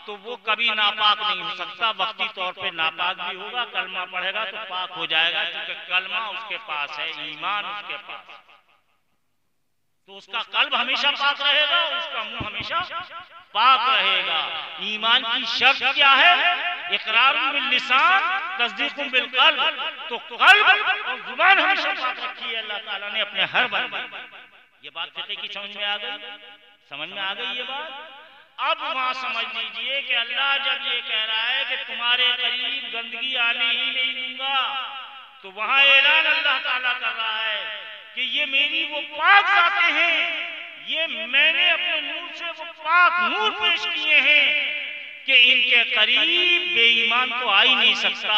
तो वो कभी नापाक नहीं हो सकता, वक्ती तौर पे नापाक भी होगा, कलमा पढ़ेगा तो पाक हो जाएगा, क्योंकि कलमा उसके पास है, ईमान उसके पास, तो उसका कल्ब हमेशा पाक रहेगा, उसका मुंह हमेशा पाक रहेगा। ईमान की शर्त क्या है? इकरार बिल लिसान, तस्दीक बिल कल्ब। तो कल्ब और जुबान हमेशा पाक रखी है अल्लाह ताला ने अपने हर बंदे। ये बात फिक्र की समझ में आ गई? समझ में आ गई ये बात? अब वहां समझ लीजिए कि अल्लाह जब ये कह रहा है कि तुम्हारे करीब गंदगी आने ही नहीं दूंगा, तो वहां ऐलान अल्लाह ताला कर रहा है कि ये मेरी वो पाक जाते हैं, ये मैंने अपने नूर से वो पाक नूर पेश किए हैं कि इनके करीब बेईमान तो आ ही नहीं सकता,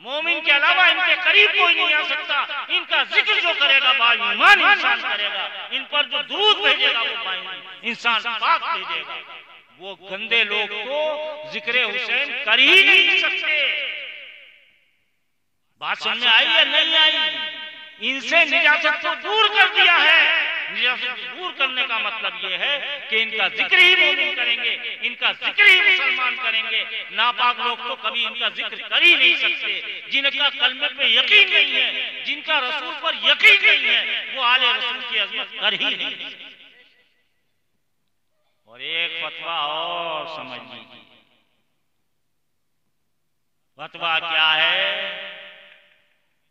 मोमिन के अलावा इनके करीब कोई नहीं आ सकता। इनका जिक्र जो करेगा बाईमान इंसान करेगा, इन पर जो दूध भेजेगा वो बाईमान इंसान पाक भेजेगा। वो गंदे लोग तो जिक्र हुसैन कर ही नहीं सकते। बात समझ में आई या नहीं आई? इनसे निजात को दूर कर दिया है। निजात दूर करने का मतलब यह है कि इनका जिक्र ही मोमिन करेंगे, इनका जिक्र ही मुसलमान करेंगे। नापाक लोग तो कभी इनका जिक्र कर ही नहीं सकते। जिनका कलमे पे यकीन नहीं है, जिनका रसूल पर यकीन नहीं है, वो आले रसूल की अजमत कर ही नहीं सकते। और एक फतवा और समझ लीजिए। फतवा क्या है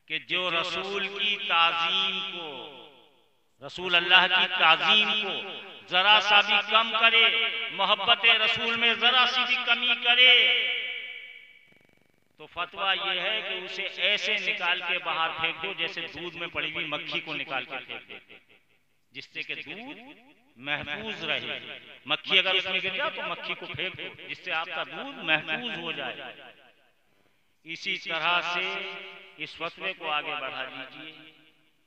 कि जो रसूल की ताजीम को, रसूल अल्लाह की ताजीम को जरा सा भी कम करे, मोहब्बत रसूल में जरा सी भी कमी करे, तो फतवा यह है कि उसे ऐसे निकाल के बाहर फेंक दो जैसे दूध में पड़ी हुई मक्खी को निकाल के फेंक दो, जिससे कि दूध महफूज रहे। मक्खी अगर उसमें गिर जाए तो मक्खी को फेंक दो, जिससे आपका दूध महफूज हो जाए। इसी तरह से इस फतवे को आगे बढ़ा दीजिए।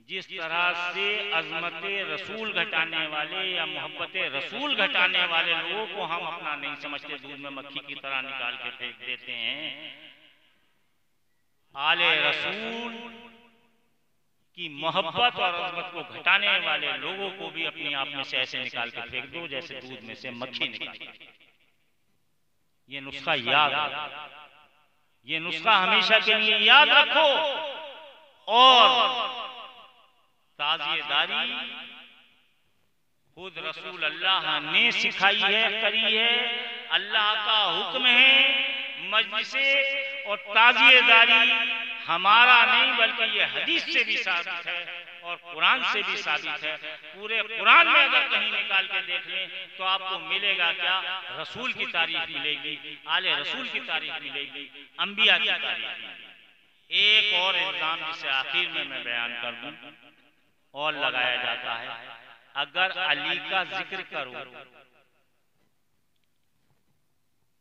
जिस तरह से अजमत रसूल घटाने वाले या मोहब्बत रसूल घटाने वाले लोगों को हम अपना नहीं समझते, दूध में मक्खी की तरह निकाल के फेंक देते हैं, आले रसूल की मोहब्बत और अजमत को घटाने वाले लोगों को भी अपने आप में से ऐसे निकाल के फेंक दो जैसे दूध में से मक्खी निकाल। ये नुस्खा याद रखो, ये नुस्खा हमेशा के लिए याद रखो। और ताज़ियेदारी खुद रसूल अल्लाह ने सिखाई है, करी है, अल्लाह का हुक्म है। मजलिसे और ताज़ियेदारी हमारा नहीं बल्कि ये हदीस से भी साबित है और कुरान से भी साबित है। पूरे कुरान में अगर कहीं निकाल के देख लें तो आपको मिलेगा क्या? रसूल की तारीफ मिलेगी, आले रसूल की तारीफ मिलेगी, अंबिया की तारीफ मिलेगी। एक और इल्जाम जिसे आखिर में मैं बयान कर दूं और लगाया जाता है, अगर अली का जिक्र करो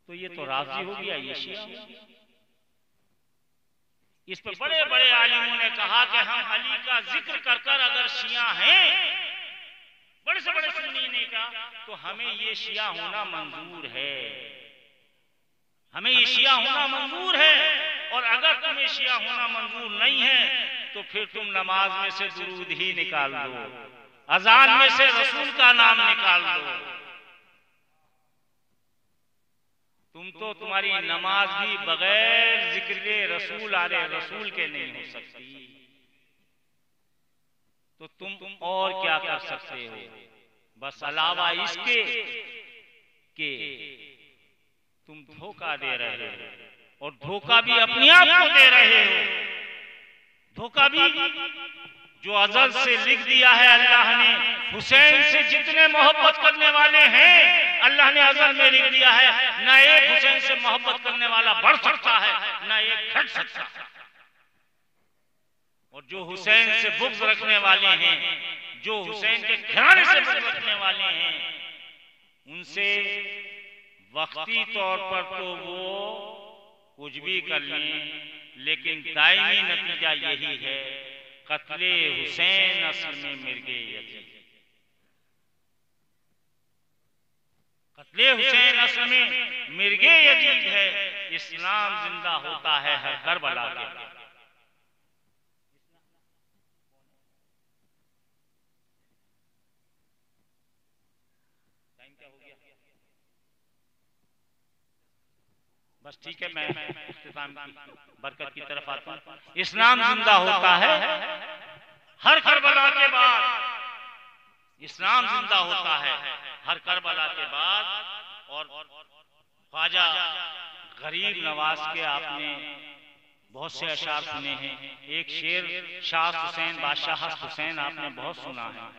तो ये तो राजी हो गया, ये शिया। इस पर बड़े बड़े आलिमों ने कहा कि हम अली का जिक्र कर कर अगर शिया हैं, बड़े से बड़े सुन्नी ने कहा, तो हमें ये शिया होना मंजूर है, हमें ये शिया होना मंजूर है। और अगर तुम्हें शिया होना मंजूर नहीं है तो फिर तुम नमाज में से दुरूद ही निकाल दो, अजान में से रसूल का नाम निकाल दो। तुम तो तुम्हारी नमाज भी बगैर जिक्र रसूल आले रसूल के नहीं हो सकती, तो तुम और क्या कर सकते हो? बस अलावा इसके कि तुम धोखा दे रहे हो, और धोखा भी अपने आप को दे रहे हो। धोखा भी जो अज़ल से लिख दिया है अल्लाह ने, हुसैन से जितने मोहब्बत करने वाले हैं अल्लाह ने अज़ल में लिख दिया है, ना एक हुसैन से मोहब्बत करने वाला बढ़ सकता है, ना एक घट सकता है। और जो हुसैन से बुग़्ज़ रखने वाले हैं, जो हुसैन के घराने से बुग़्ज़ रखने वाले हैं, उनसे वक्ती तौर पर तो वो कुछ भी कर लें, लेकिन दायमी नतीजा यही है, कत्ले हुसैन असल में मिर्गे यजीद। कत्ले हुसैन असल में मिर्गे यजीद है। इस्लाम जिंदा होता है हर करबला के बाद। टाइम क्या हो गया? बस ठीक है, मैं इख्तिताम की बरकत की तरफ आता हूँ। इस्लाम जिंदा होता है हर करबला के बाद, इस्लाम जिंदा होता है हर करबला के बाद। और ख्वाजा गरीब नवाज के आपने बहुत से अशार सुने हैं। एक शेर शाह हुसैन बादशाह हुसैन आपने बहुत सुना है,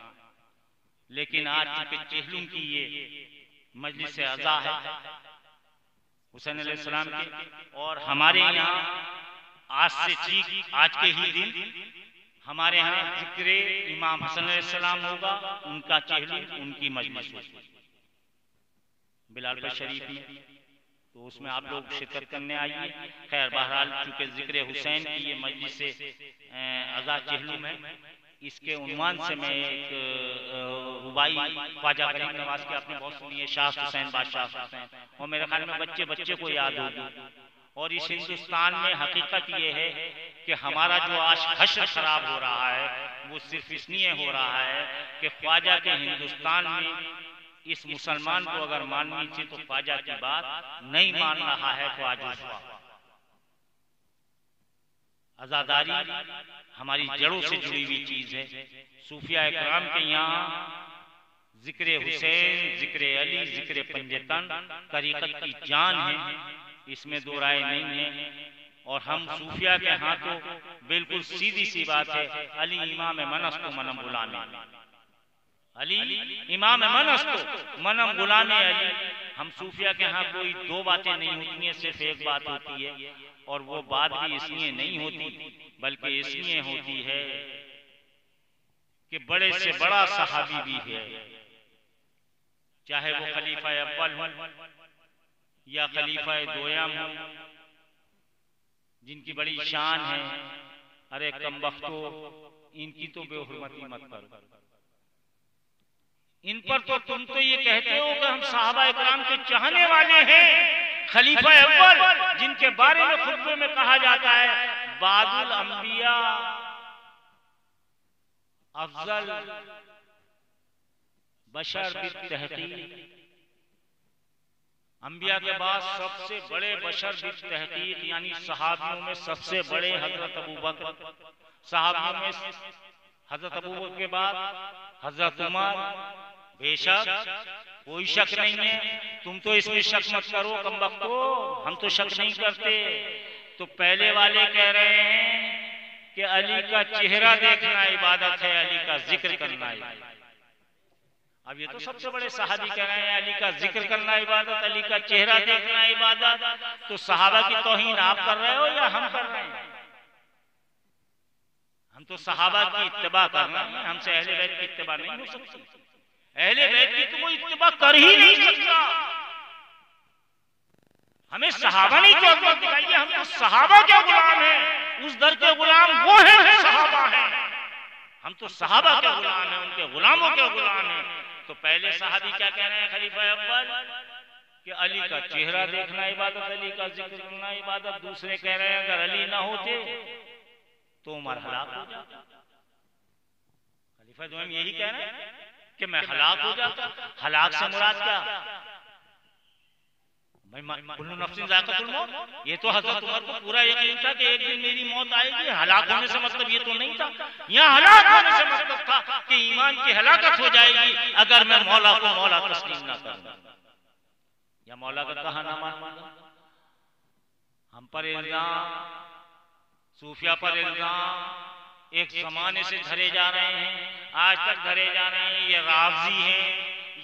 लेकिन आज चूंकि चेहलुम की ये मजलिस अज़ा है हुसैन अलैहिस्सलाम की, और हमारे यहाँ आज से ठीक आज के ही दिन हमारे यहाँ जिक्र इमाम हसन अलैहिस्सलाम होगा, उनका चेहलुम, उनकी मजलिस होगी बिलाल शरीफ में, तो उसमें आप लोग शिरकत करने आइए। खैर बहरहाल चूंकि जिक्र हुसैन की ये मजलिस अज़ा चेहलुम है, इसके उन्वान से मैं एक रुबाई ख्वाजा गरीब नवाज की आपने बहुत सुनी है, शाह हुसैन बादशाह हुसैन, और मेरे ख्याल में बच्चे बच्चे को याद होगी। और इस हिंदुस्तान में हकीकत ये है कि हमारा जो आज हश्र खराब हो रहा है वो सिर्फ इसलिए हो रहा है कि ख्वाजा के हिंदुस्तान में इस मुसलमान को अगर माननी थी तो ख्वाजा की बात नहीं मान रहा है। तो आज आजादारी हमारी जड़ों से जुड़ी हुई चीज है। सूफिया इकराम के यहाँ जिक्र हुसैन, जिक्र अली, जिक्र पंजतन तरीकत की जान है, इसमें दो राय नहीं है। और हम सूफिया के यहाँ तो बिल्कुल सीधी सी बात है, अली इमाम मनस्तो मनम गुलामे, अली इमाम मनस्तो मनम गुलामे अली। हम सूफिया के यहाँ कोई दो बातें नहीं होती हैं, सिर्फ एक बात होती है, और वो बात भी इसलिए नहीं होती बल्कि इसलिए होती है कि बड़े से बड़ा सहाबी भी है, चाहे वो खलीफा अव्वल हो या खलीफा दोयम हो, जिनकी बड़ी शान है। अरे कमबख्तो, इनकी तो बेहुरमती मत करो, इन पर तो तुम तो ये कहते हो कि हम साहबा इकराम के चाहने वाले हैं। खलीफा अव्वल जिनके बारे में खुतबे में कहा जाता है बादुल अंबिया अफजल बशर बित्तहकीक, अंबिया के बाद सबसे बड़े बशर बित्तहकीक यानी सहाबियों में सबसे बड़े हजरत अबू बकर, सहाबियों में हजरत अबू बकर के बाद हजरत उमर, बेशक कोई शक नहीं है, तुम तो इसमें शक मत करो कमबख्तो, हम तो शक नहीं करते। तो पहले वाले कह रहे हैं कि अली का चेहरा देखना इबादत है, अली का जिक्र करना इबादत। अब ये तो सबसे बड़े सहाबी कह रहे हैं अली का जिक्र करना इबादत, अली का चेहरा देखना इबादत। तो सहाबा की तौहीन आप कर रहे हो या हम कर रहे हैं? हम तो सहाबा की इत्तिबा कर रहे हैं, हमसे अहले बैत की इत्तिबा नहीं हो सकती। अहले बैत की तो कोई इत्तिबा कर ही नहीं सकता। हमें सहाबा नहीं तो अजमत दिखाइए, हम तो सहाबा के गुलाम हैं, उस दर के गुलाम वो हैं जो सहाबा हैं। हम तो सहाबा के गुलाम हैं, उनके गुलामों के गुलाम हैं। तो पहले सहाबी क्या कह रहे हैं खलीफा अव्वल कि अली का चेहरा देखना इबादत, अली का जिक्र करना इबादत। दूसरे कह रहे हैं अगर अली ना होते तो उमर हलाक हो जाता। खलीफा दोयम यही कह रहे हैं कि मैं हलाक हो जाता। हलाक से मुराद क्या? कुल्लु नफ्सिन ज़ाइक़तुल मौत, ये तो हज़रत उमर को पूरा यकीन था कि एक दिन मेरी मौत आएगी। हलाक होने से मतलब ये तो नहीं था, यहाँ हलाक होने से मतलब था कि ईमान की हलाकत हो जाएगी अगर मैं मौला को मौला तस्लीम ना करूं या मौला का कहा ना मानूंगा। हम पर इल्जाम, सूफिया पर इल्जाम एक जमाने से धरे जा रहे हैं, आज तक धरे जा रहे हैं। ये राफ़ज़ी हैं,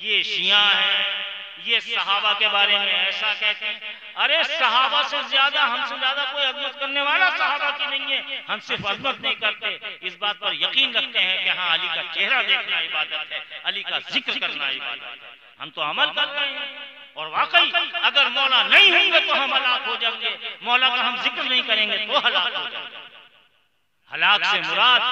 ये शिया हैं, ये सहाबा के बारे में ऐसा कहते हैं। अरे सहाबा से ज्यादा, हमसे ज्यादा कोई अजमत करने वाला सहाबा की नहीं है। हम सिर्फ अजमत नहीं करते, इस बात पर यकीन रखते हैं कि हाँ अली का चेहरा देखना इबादत है, अली का जिक्र करना इबादत है। हम तो अमल कर रहे हैं और वाकई अगर मौला नहीं होंगे तो हम हलाक हो जाएंगे, मौला का हम जिक्र नहीं करेंगे तो हलाक हो जाएंगे। हलाक से मुराद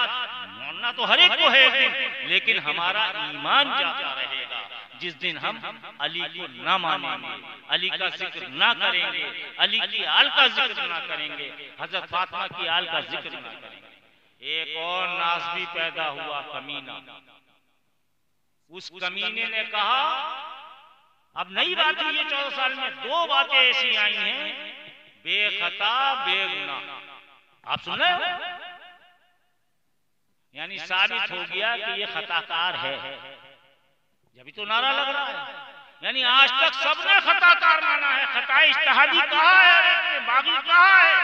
मरना तो हर एक को है एक दिन, लेकिन हमारा ईमान जाता रहेगा जिस दिन हम अली को ना मानेंगे, अली का जिक्र ना करेंगे, अली की आल का जिक्र ना करेंगे, हजरत फातिमा की आल का जिक्र ना करेंगे। एक और नाज़ भी पैदा हुआ, कमीना। उस कमीने ने कहा, अब नई बात है ये 14 साल में 2 बातें ऐसी आई हैं बेखता बेगुनाह। आप सुन रहे हो? यानी साबित हो गया कि ये खताकार है, जब तो नारा लग रहा है। यानी आज तक सबने खताकार माना है, खता इज्तिहादी कहा है, बागी कहा है,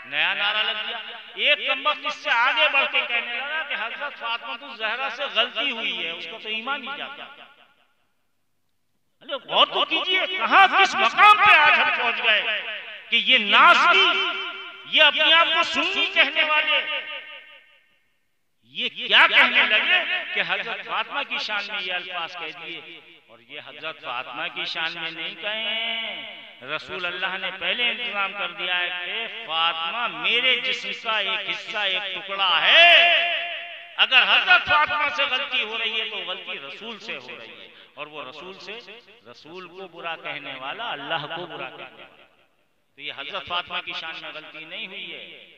नया नारा लग गया। एक कमबख्त इससे आगे बढ़ के कहने लगा कि हजरत फातिमा ज़हरा से गलती हुई है, उसको तो ईमान नहीं जाता। अरे गौर तो कीजिए, कहां किस मकाम पे आज हम पहुंच गए कि ये नाज़ी, ये अपने आप को सुन्नी कहने वाले, ये क्या कहने लगे कि हजरत फातिमा की शान में ये अल्फाज कह दिए। और ये हजरत फातिमा की शान में नहीं कहे, रसूल अल्लाह ने पहले इंतजाम कर दिया है कि फातिमा मेरे जिस्म का एक हिस्सा, एक टुकड़ा है। अगर हजरत फातिमा से गलती हो रही है तो गलती रसूल से हो रही है, और वो रसूल से, रसूल को बुरा कहने वाला अल्लाह को बुरा कहने वाला। तो ये हजरत फातिमा की शान में गलती नहीं हुई है।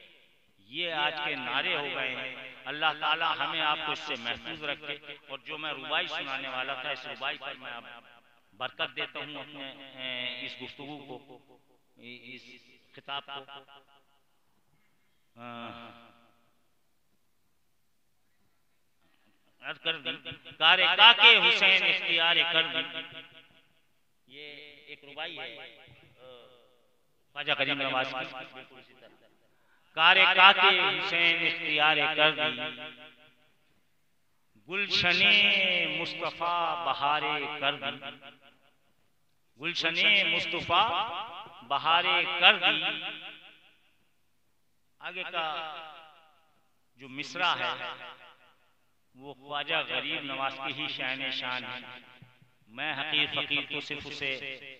ये आज के नारे हो गए हैं। अल्लाह ताला हमें आपको इससे महफूज रखे। और जो मैं रुबाई सुनाने वाला था, इस रुबाई पर मैं अब बरकत देता हूँ अपने इस गुफ्तगू को, इस खिताब को। अर्ज कर दी, कारे काके हुसैन इख्तियार कर दी। ये एक रुबाई है ख्वाजा करीम नवाज की। कारे काके हुसैन इख्तियार कर दी, गुलशने मुस्तफा बहारे कर दी, गुलशने मुस्तफा बहारे कर दी। आगे का जो मिसरा है वो ख्वाजा गरीब नवाज की ही शान शान है। मैं हकीर फकीर तो सिर्फ उसे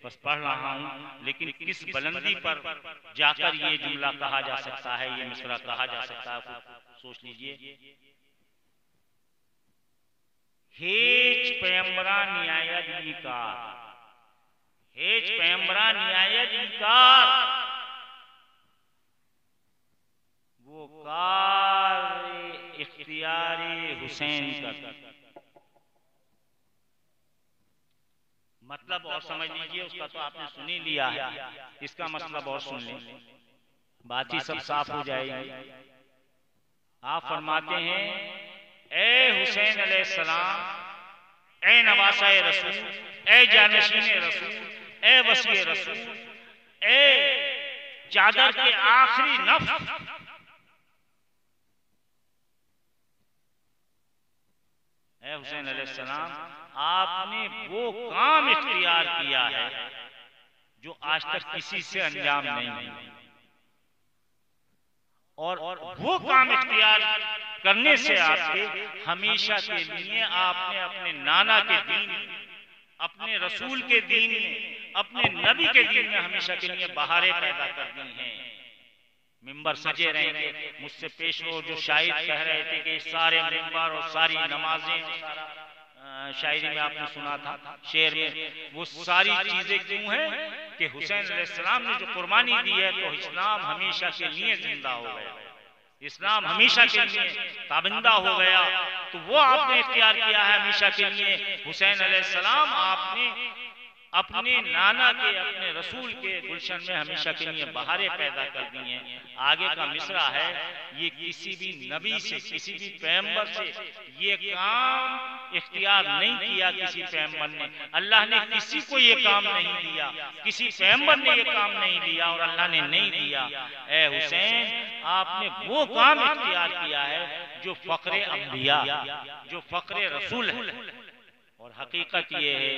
बस पढ़ रहा हूँ, लेकिन किस बुलंदी पर जाकर ये जुमला कहा जा सकता है, ये मिसरा कहा जा सकता है, सोच लीजिए। हेज पैगंबरा न्यायत इनकार, हेज पैगंबरा न्यायत इनकार, वो कार इख्तियारी हुसैन कर। मतलब और समझ लीजिए, उसका तो आपने सुन ही लिया है, इसका मतलब और सुन लें, बात ही सब साफ हो जाएगी। आप फरमाते हैं, ए हुसैन अलैहिस्सलाम, ए नवासा रसूल, ए जानशीन रसूल, ए वसी रसूल, ए चादर के आखिरी नफ्स, ए हुसैन अलैहिस्सलाम, आपने वो काम इख्तियार किया है जो आज तक किसी से अंजाम नहीं, और वो काम इख्तियार करने से आपके हमेशा के लिए आपने अपने नाना के दीन, अपने रसूल के दीन में, अपने नबी के दीन में हमेशा के लिए बहारें पैदा कर दी हैं। मिंबर सजे रहेंगे। मुझसे पेश हो जो शायर कह रहे थे कि सारे मिंबर और सारी नमाजें, शायरी में आपने सुना था, शेर में, वो सारी चीजें क्यों हैं कि हुसैन अलैहिस्सलाम ने जो कुर्बानी दी है तो इस्लाम हमेशा के लिए जिंदा हो गया, इस्लाम हमेशा के लिए ताबिंदा हो गया। तो वो आपने इख्तियार किया है हमेशा के लिए। हुसैन अलैहिस्सलाम आपने अपने नाना के, अपने रसूल के गुलशन में हमेशा के लिए बहारें पैदा कर दी हैं। आगे का मिसरा है, ये किसी भी नबी से, किसी भी पैगंबर से ये काम इख्तियार नहीं किया किसी पैगंबर ने। अल्लाह ने किसी को ये काम नहीं दिया, किसी पैगंबर ने ये काम नहीं दिया और अल्लाह ने नहीं दिया। ए हुसैन, आपने वो काम इख्तियार किया है जो फक्रे अंबिया, जो फक्रे रसूल है। और हकीकत ये है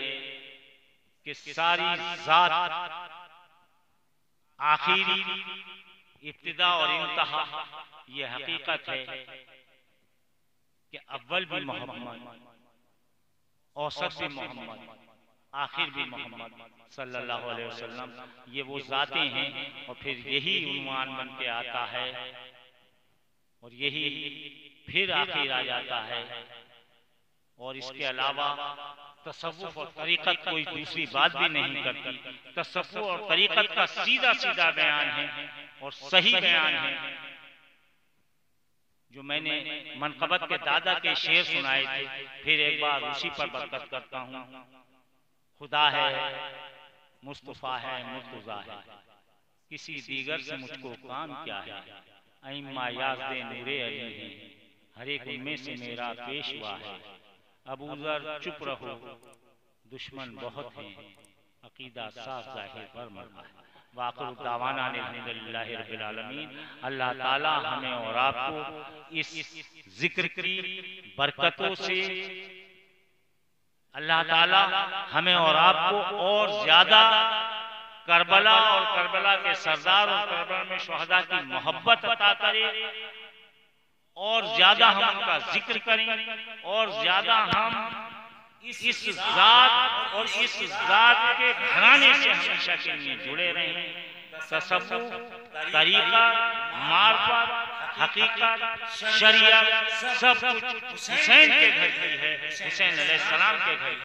कि सारी जात, आखिरी, इब्तिदा और इंतहा, ये हकीकत है कि अव्वल भी मोहम्मद, औसत भी मोहम्मद, आखिर भी मोहम्मद सल्लल्लाहु अलैहि वसल्लम, ये वो जातें हैं। और फिर यही उन्वान बन के आता है और यही फिर आखिर आ जाता है। और इसके अलावा तसव्वुफ और तरीक़त कोई दूसरी बात भी नहीं करती। तसव्वुफ और तरीक़त का सीधा सीधा बयान है और सही बयान है। जो मैंने मनक़बत के दादा के शेर सुनाए थे, फिर एक बार उसी पर बरकत करता हूँ। खुदा है, मुस्तफ़ा है, मुर्तज़ा है, किसी दीगर से मुझको काम क्या है। अइम्मा याज़ नूरे अली हैं, हर एक उनमें से मेरा पेशवा है। अबू ज़र चुप रहो, दुश्मन बहुत हैं, अकीदा साफ ज़ाहिर पर मरना है। वाक़िर दावाना अल्हम्दुलिल्लाहि रब्बिल आलमीन। अल्लाह ताला हमें और आपको इस जिक्र की बरकतों से, अल्लाह ताला हमें और आपको और ज्यादा करबला और करबला के सरदार और करबला में शुहदा की मोहब्बत अता करे, और ज्यादा हम उनका जिक्र करें, और ज्यादा हम इस जात और इस जात के घराने से हमेशा के लिए जुड़े रहें। तसव्वुफ, तरीका, मार्फत, हकीकत, शरीयत सब कुछ हुसैन के घर की है, हुसैन अलैहिस्सलाम के घर।